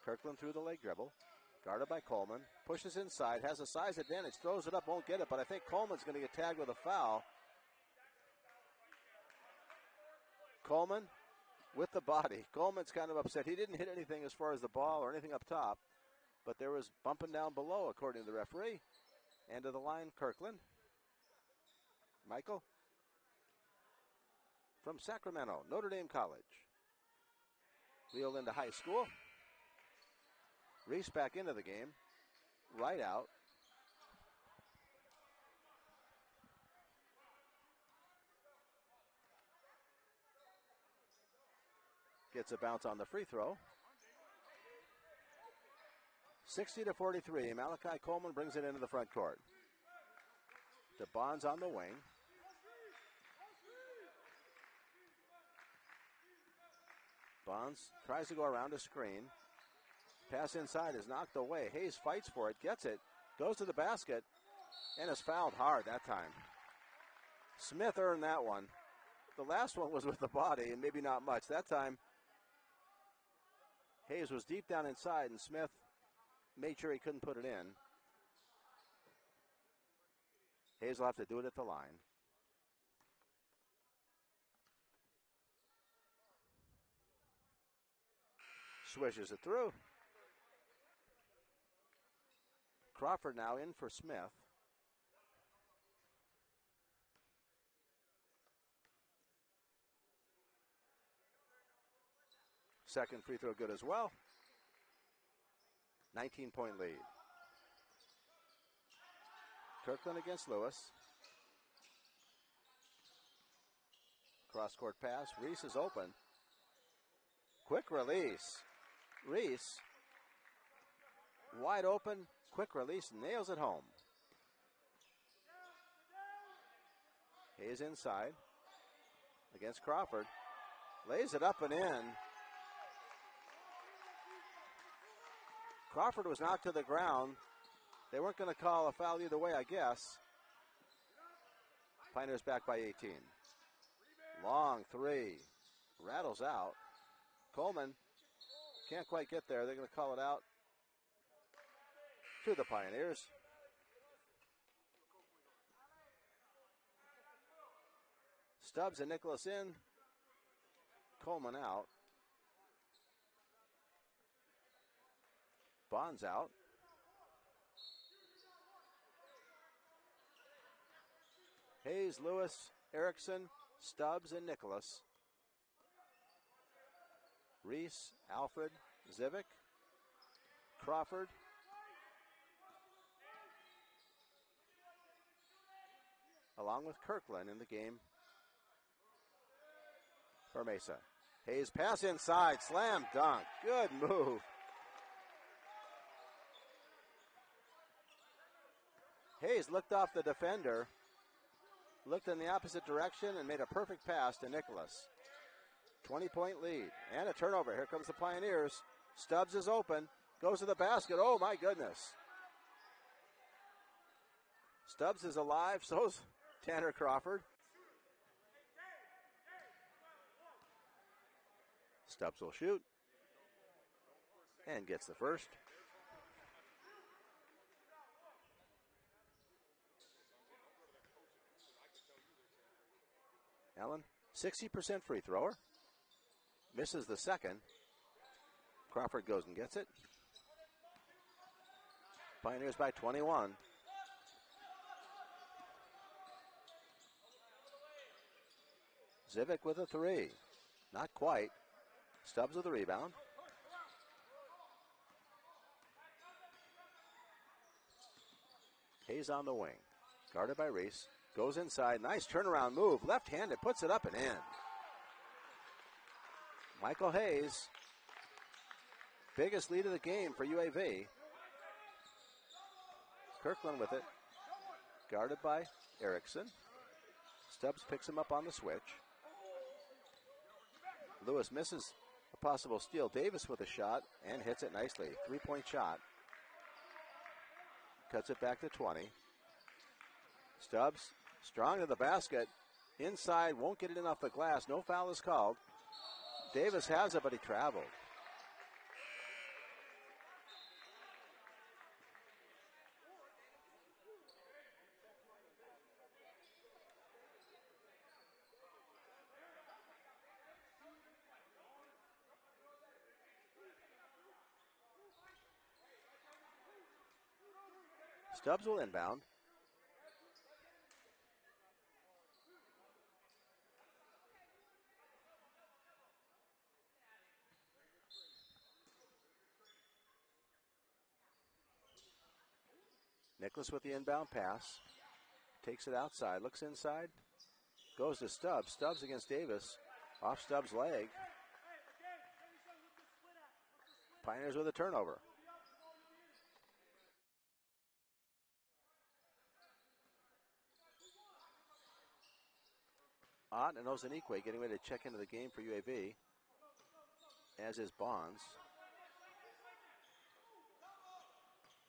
Kirkland through the leg dribble. Guarded by Coleman. Pushes inside. Has a size advantage. Throws it up. Won't get it. But I think Coleman's going to get tagged with a foul. Coleman with the body. Coleman's kind of upset. He didn't hit anything as far as the ball or anything up top. But there was bumping down below, according to the referee. And to the line, Kirkland. Michael from Sacramento, Notre Dame College. Wheeled into high school. Reese back into the game. Right out. Gets a bounce on the free throw. 60-43. Malachi Coleman brings it into the front court. To Bonds on the wing. Bonds tries to go around a screen. Pass inside is knocked away. Hayes fights for it, gets it, goes to the basket, and is fouled hard that time. Smith earned that one. The last one was with the body, and maybe not much. That time, Hayes was deep down inside, and Smith made sure he couldn't put it in. Hayes will have to do it at the line. Swishes it through. Crawford now in for Smith. Second free throw good as well. 19-point lead. Kirkland against Lewis. Cross-court pass. Reese is open. Quick release. Reese, wide open, quick release, nails it home. Hayes inside against Crawford. Lays it up and in. Crawford was knocked to the ground. They weren't going to call a foul either way, I guess. Pioneers back by 18. Long three. Rattles out. Coleman can't quite get there. They're going to call it out to the Pioneers. Stubbs and Nicholas in. Coleman out. Bonds out. Hayes, Lewis, Erickson, Stubbs, and Nicholas. Reese, Alfred, Zivic, Crawford, along with Kirkland in the game for Mesa. Hayes pass inside, slam dunk, good move. Hayes looked off the defender, looked in the opposite direction, and made a perfect pass to Nicholas. 20-point lead and a turnover. Here comes the Pioneers. Stubbs is open, goes to the basket. Oh my goodness. Stubbs is alive, so's Tanner Crawford. Stubbs will shoot and gets the first. Allen, 60% free thrower. Misses the second. Crawford goes and gets it. Pioneers by 21. Zivic with a three. Not quite. Stubbs with the rebound. Hayes on the wing. Guarded by Reese. Goes inside. Nice turnaround move. Left-handed. Puts it up and in. Michael Hayes. Biggest lead of the game for UAV. Kirkland with it. Guarded by Erickson. Stubbs picks him up on the switch. Lewis misses a possible steal. Davis with a shot and hits it nicely. 3-point shot. Cuts it back to 20. Stubbs strong to the basket. Inside, won't get it in off the glass. No foul is called. Davis has it, but he traveled. Stubbs will inbound. Nicholas with the inbound pass. Takes it outside, looks inside. Goes to Stubbs. Stubbs against Davis. Off Stubbs' leg. Pioneers with a turnover. Ott and Ezenekwe getting ready to check into the game for UAV, as is Bonds.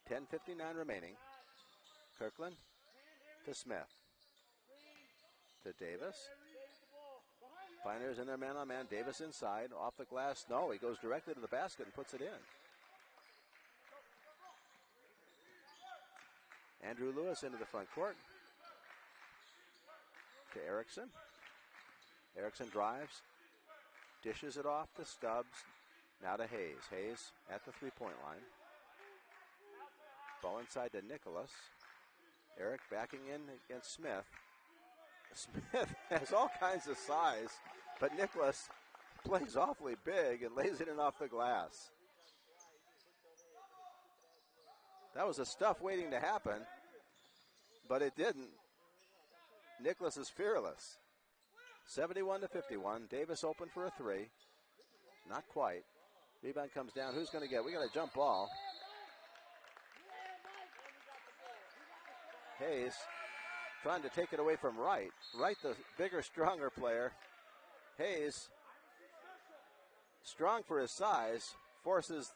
10:59 remaining. Kirkland to Smith. To Davis. Pioneers in their man-on-man. Davis inside. Off the glass. No, he goes directly to the basket and puts it in. Andrew Lewis into the front court. To Erickson. Erickson drives. Dishes it off to Stubbs. Now to Hayes. Hayes at the three-point line. Ball inside to Nicholas. Eric backing in against Smith. Smith has all kinds of size, but Nicholas plays awfully big and lays it in off the glass. That was a stuff waiting to happen, but it didn't. Nicholas is fearless. 71-51. Davis open for a three. Not quite. Rebound comes down. Who's going to get? We got a jump ball. Hayes trying to take it away from Wright. Wright, the bigger, stronger player. Hayes, strong for his size, forces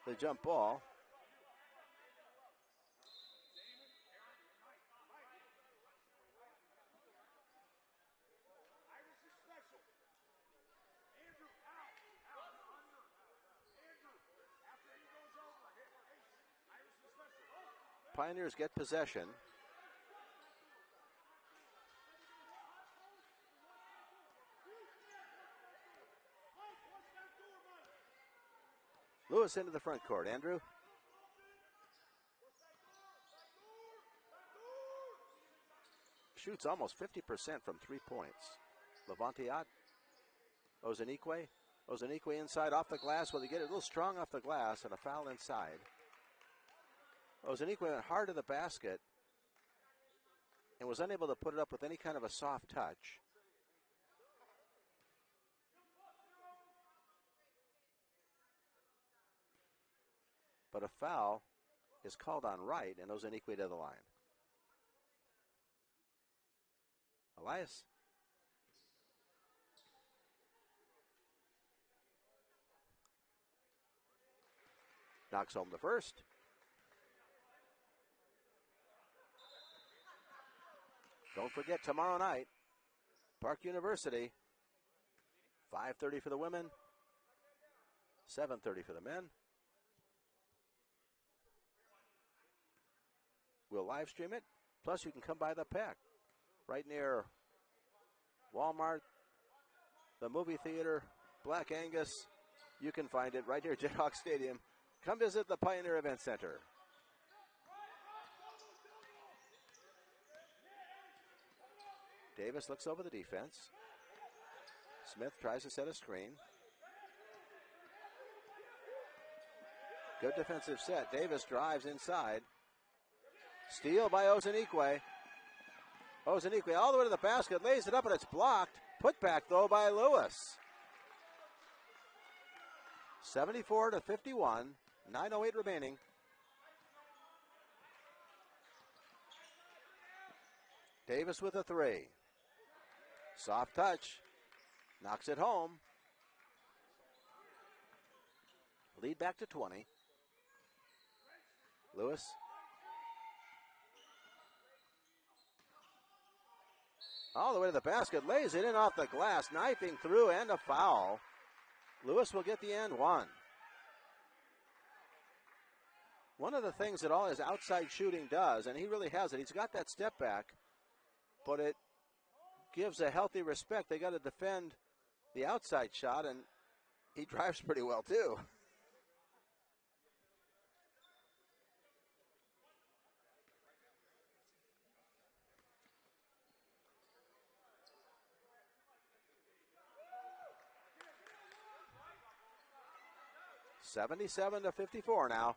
the jump ball. Pioneers get possession. Lewis into the front court. Andrew. Shoots almost 50% from 3 points. Levantiat. Ezenekwe. Ezenekwe inside off the glass. Will he get it a little strong off the glass and a foul inside? Ezenekwe went hard to the basket and was unable to put it up with any kind of a soft touch. But a foul is called on Wright, and Ezenekwe to the line. Elias. Knocks home the first. Don't forget tomorrow night, Park University, 5:30 for the women, 7:30 for the men. We'll live stream it. Plus, you can come by the Pack right near Walmart, the movie theater, Black Angus. You can find it right here at Jayhawk Stadium. Come visit the Pioneer Event Center. Davis looks over the defense. Smith tries to set a screen. Good defensive set. Davis drives inside. Steal by Ezenekwe. Ezenekwe all the way to the basket, lays it up, and it's blocked. Put back, though, by Lewis. 74-51, 9:08 remaining. Davis with a three. Soft touch. Knocks it home. Lead back to 20. Lewis. All the way to the basket. Lays it in off the glass. Knifing through and a foul. Lewis will get the and one. One of the things that all his outside shooting does, and he really has it, he's got that step back, but it gives a healthy respect. They got to defend the outside shot, and he drives pretty well too. (77-54) now.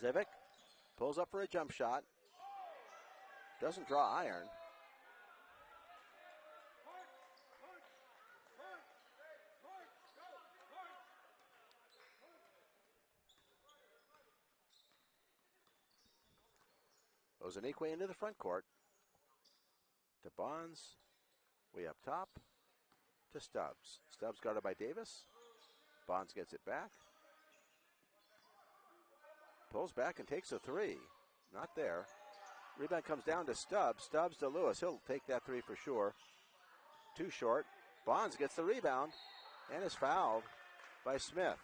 Zivic pulls up for a jump shot. Doesn't draw iron. Ezenekwe into the front court. To Bonds. Way up top. To Stubbs. Stubbs guarded by Davis. Bonds gets it back. Pulls back and takes a three. Not there. Rebound comes down to Stubbs. Stubbs to Lewis. He'll take that three for sure. Too short. Bonds gets the rebound and is fouled by Smith.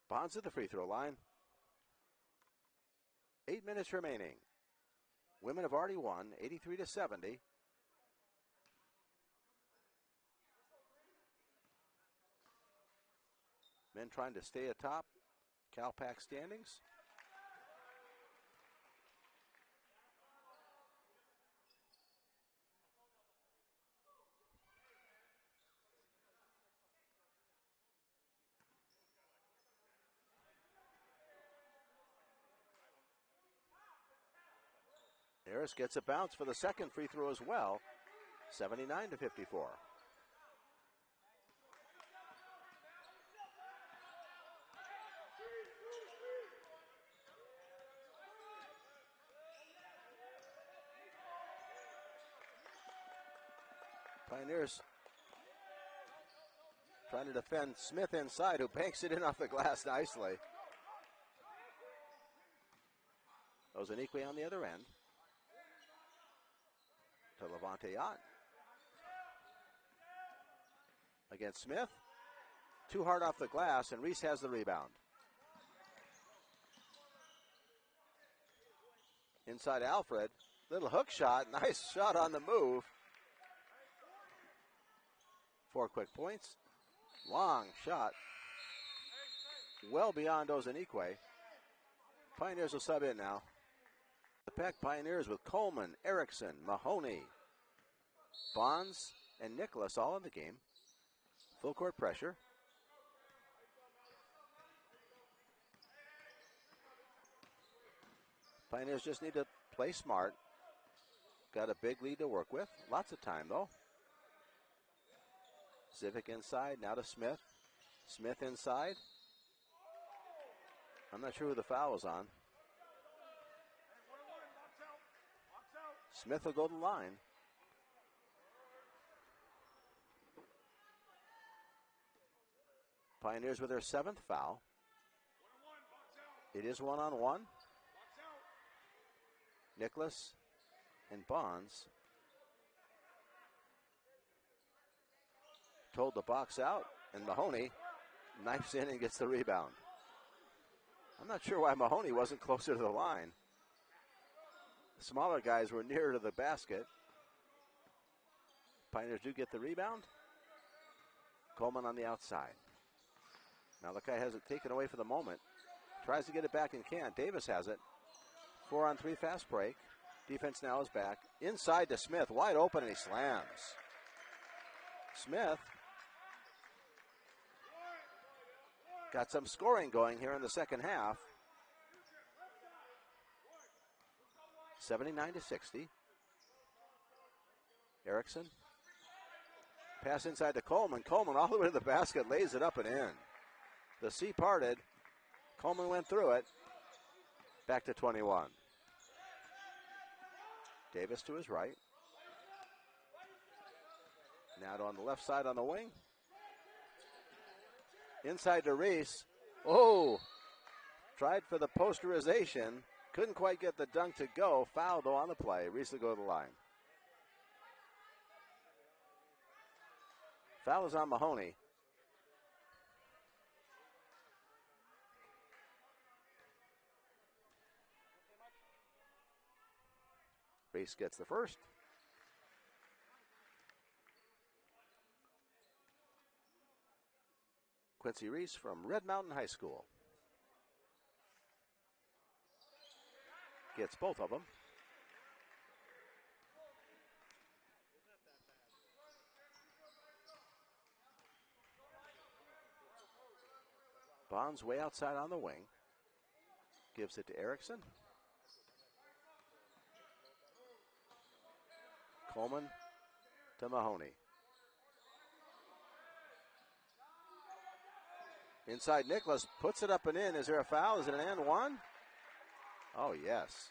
Bonds at the free throw line. 8 minutes remaining. Women have already won, 83-70. Men trying to stay atop CalPAC standings. Harris gets a bounce for the second free throw as well. 79-54. Pioneers trying to defend Smith inside, who banks it in off the glass nicely. Ezenekwe on the other end. To Levante Yacht. Against Smith. Too hard off the glass, and Reese has the rebound. Inside Alfred. Little hook shot. Nice shot on the move. 4 quick points. Long shot. Well beyond Ezenekwe. Pioneers will sub in now. The Pack Pioneers with Coleman, Erickson, Mahoney, Bonds, and Nicholas all in the game. Full court pressure. Pioneers just need to play smart. Got a big lead to work with. Lots of time, though. Civic inside, now to Smith. Smith inside. I'm not sure who the foul was on. Smith will go to the line. Pioneers with their 7th foul. It is 1-on-1. Nicholas and Bonds told the box out, and Mahoney knifes in and gets the rebound. I'm not sure why Mahoney wasn't closer to the line. The smaller guys were nearer to the basket. Pioneers do get the rebound. Coleman on the outside. Malachi has it taken away for the moment. Tries to get it back and can't. Davis has it. 4-on-3 fast break. Defense now is back. Inside to Smith. Wide open, and he slams. Smith got some scoring going here in the second half. 79-60. Erickson. Pass inside to Coleman. Coleman all the way to the basket, lays it up and in. The sea parted. Coleman went through it. Back to 21. Davis to his right. Now on the left side on the wing. Inside to Reese. Oh! Tried for the posterization. Couldn't quite get the dunk to go. Foul, though, on the play. Reese will go to the line. Foul is on Mahoney. Reese gets the first. Quincy Reese from Red Mountain High School gets both of them. Bonds way outside on the wing. Gives it to Erickson. Coleman to Mahoney. Inside Nicholas, puts it up and in. Is there a foul? Is it an and one? Oh, yes.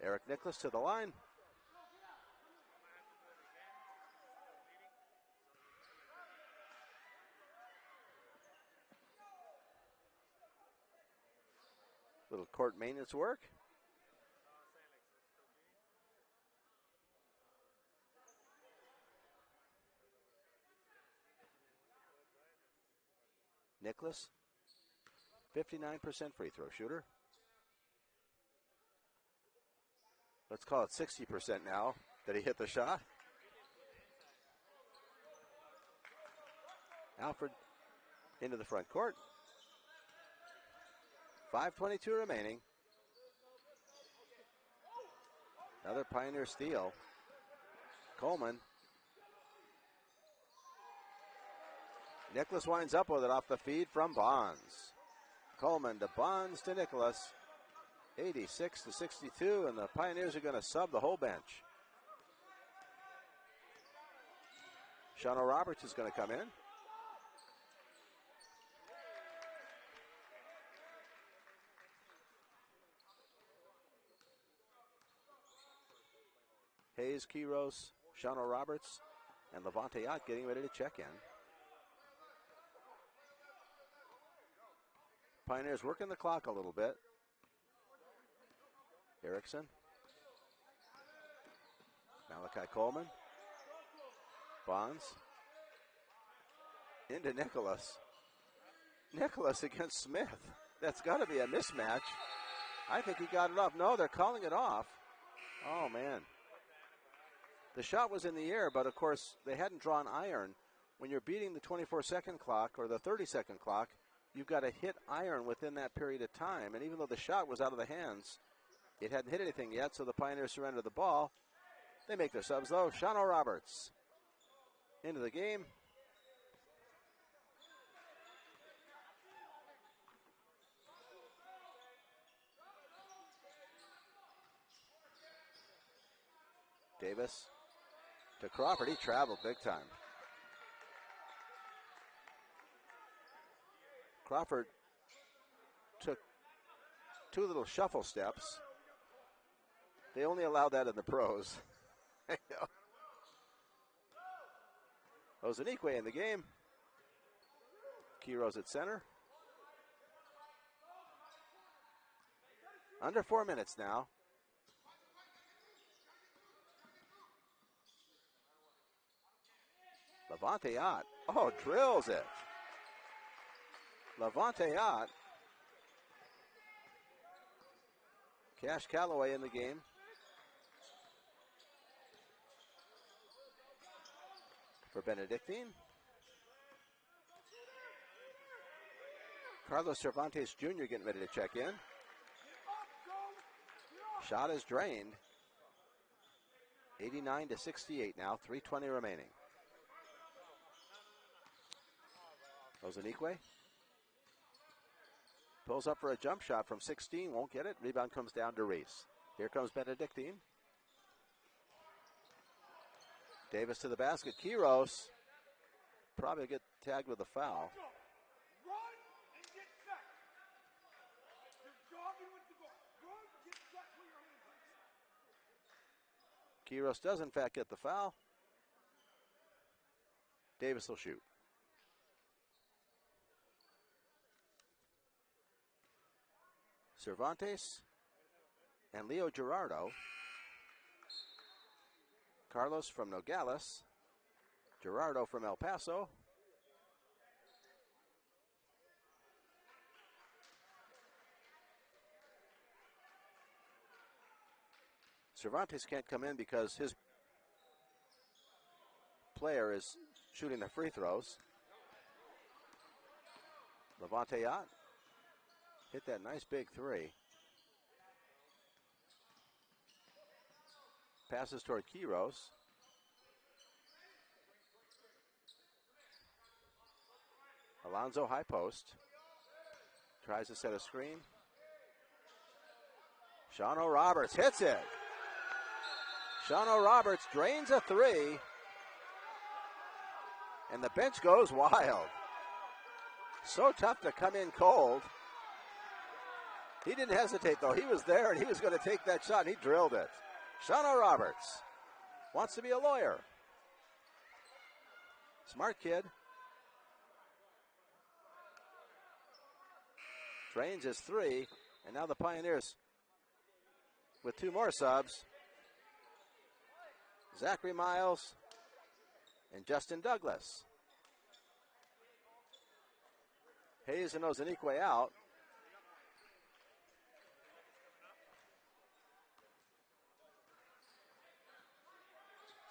Eric Nicholas to the line. Little court maintenance work. Nicholas, 59% free throw shooter. Let's call it 60% now that he hit the shot. Alfred into the front court. 5:22 remaining. Another Pioneer steal. Coleman. Nicholas winds up with it off the feed from Bonds. Coleman to Bonds to Nicholas. 86-62, and the Pioneers are going to sub the whole bench. Shano Roberts is going to come in. Hayes, Quiros, Shano Roberts, and Levante Ott getting ready to check in. Pioneers working the clock a little bit. Erickson. Malachi Coleman. Bonds. Into Nicholas. Nicholas against Smith. That's got to be a mismatch. I think he got it off. No, they're calling it off. Oh, man. The shot was in the air, but of course they hadn't drawn iron. When you're beating the 24-second clock or the 30-second clock, you've got to hit iron within that period of time. And even though the shot was out of the hands, it hadn't hit anything yet, so the Pioneers surrender the ball. They make their subs, though. Shano Roberts into the game. Davis to Crawford. He traveled big time. Crawford took two little shuffle steps. They only allow that in the pros. Ezenekwe in the game. Quiros at center. Under 4 minutes now. Levante Ott. Oh, drills it. Levante Ott. Cash Calloway in the game. For Benedictine. Carlos Cervantes Jr. getting ready to check in. Shot is drained. 89-68 now, 3:20 remaining. Ezenekwe pulls up for a jump shot from 16, won't get it. Rebound comes down to Reese. Here comes Benedictine. Davis to the basket. Quiros probably get tagged with a foul. Quiros does in fact get the foul. Davis will shoot. Cervantes and Leo Gerardo. Carlos from Nogales. Gerardo from El Paso. Cervantes can't come in because his player is shooting the free throws. Levante Ott hit that nice big three. Passes toward Quiros. Alonzo high post. Tries to set a screen. Shano Roberts hits it. Shano Roberts drains a three. And the bench goes wild. So tough to come in cold. He didn't hesitate, though. He was there, and he was going to take that shot, and he drilled it. Shano Roberts wants to be a lawyer. Smart kid. Drains his three, and now the Pioneers with two more subs. Zachary Miles and Justin Douglas. Hayes and Ezenekwe out.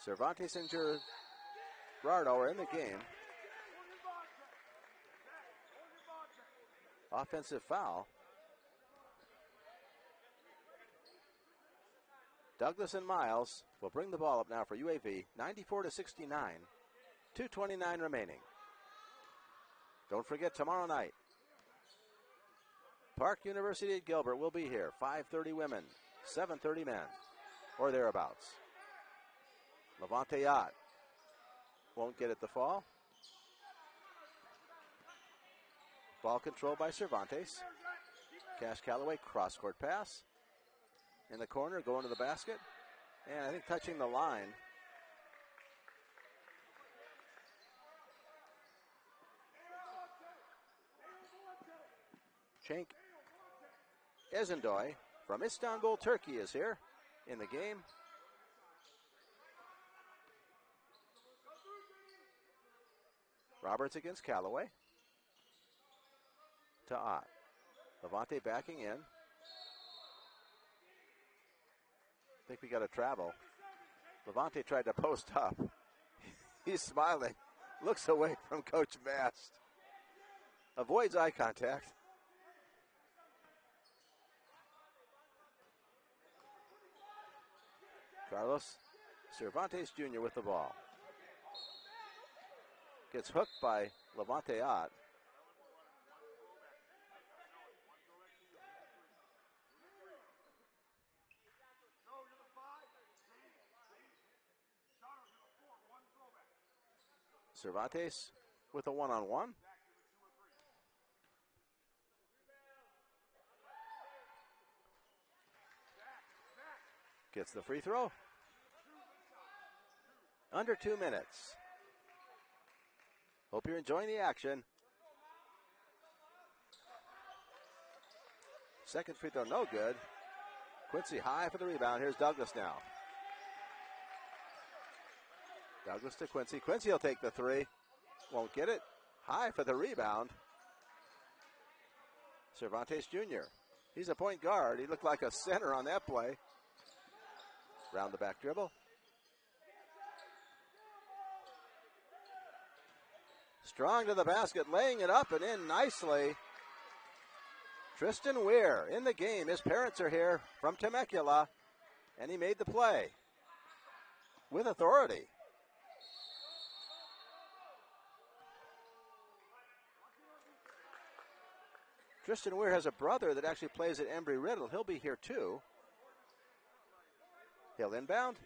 Cervantes and Gerardo are in the game. Offensive foul. Douglas and Miles will bring the ball up now for UAV. 94-69. 2:29 remaining. Don't forget tomorrow night, Park University at Gilbert will be here. 5:30 women, 7:30 men, or thereabouts. Levante Yacht won't get it to fall. Ball controlled by Cervantes. Cash Calloway, cross-court pass. In the corner, going to the basket. And I think touching the line. Cenk Ezenekwe from Istanbul, Turkey is here in the game. Roberts against Calloway. To Ott. Levante backing in. I think we got a travel. Levante tried to post up. He's smiling. Looks away from Coach Mast. Avoids eye contact. Carlos Cervantes Jr. with the ball. Gets hooked by Levante Ott. Cervantes with a one-on-one. Gets the free throw. Under 2 minutes. Hope you're enjoying the action. Second free throw, no good. Quincy high for the rebound. Here's Douglas now. Douglas to Quincy. Quincy will take the three. Won't get it. High for the rebound. Cervantes Jr. He's a point guard. He looked like a center on that play. Round the back dribble. Strong to the basket, laying it up and in nicely. Tristan Weir in the game. His parents are here from Temecula, and he made the play with authority. Tristan Weir has a brother that actually plays at Embry-Riddle. He'll be here too. He'll inbound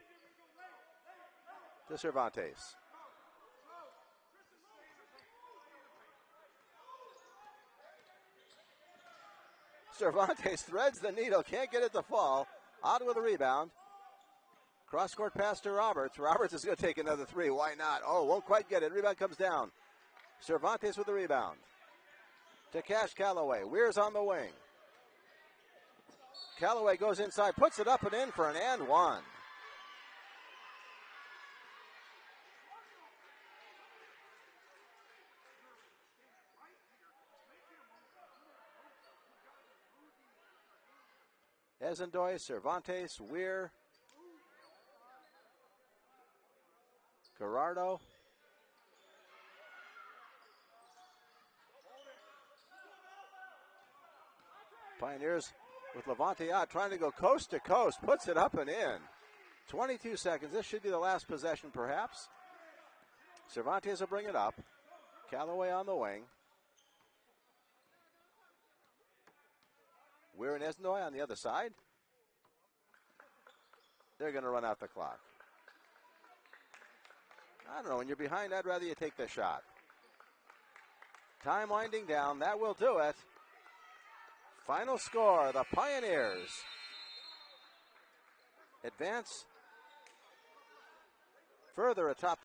to Cervantes. Cervantes threads the needle, can't get it to fall. Out with a rebound. Cross-court pass to Roberts. Roberts is going to take another three. Why not? Oh, won't quite get it. Rebound comes down. Cervantes with the rebound. To Cash Calloway. Weir's on the wing. Calloway goes inside, puts it up and in for an and one. Ezenekwe, Cervantes, Weir, Gerardo. Pioneers with Levante out, trying to go coast to coast, puts it up and in. 22 seconds. This should be the last possession, perhaps. Cervantes will bring it up. Calloway on the wing. Weir and Ezenekwe on the other side. They're going to run out the clock. I don't know. When you're behind, I'd rather you take the shot. Time winding down. That will do it. Final score, the Pioneers advance further atop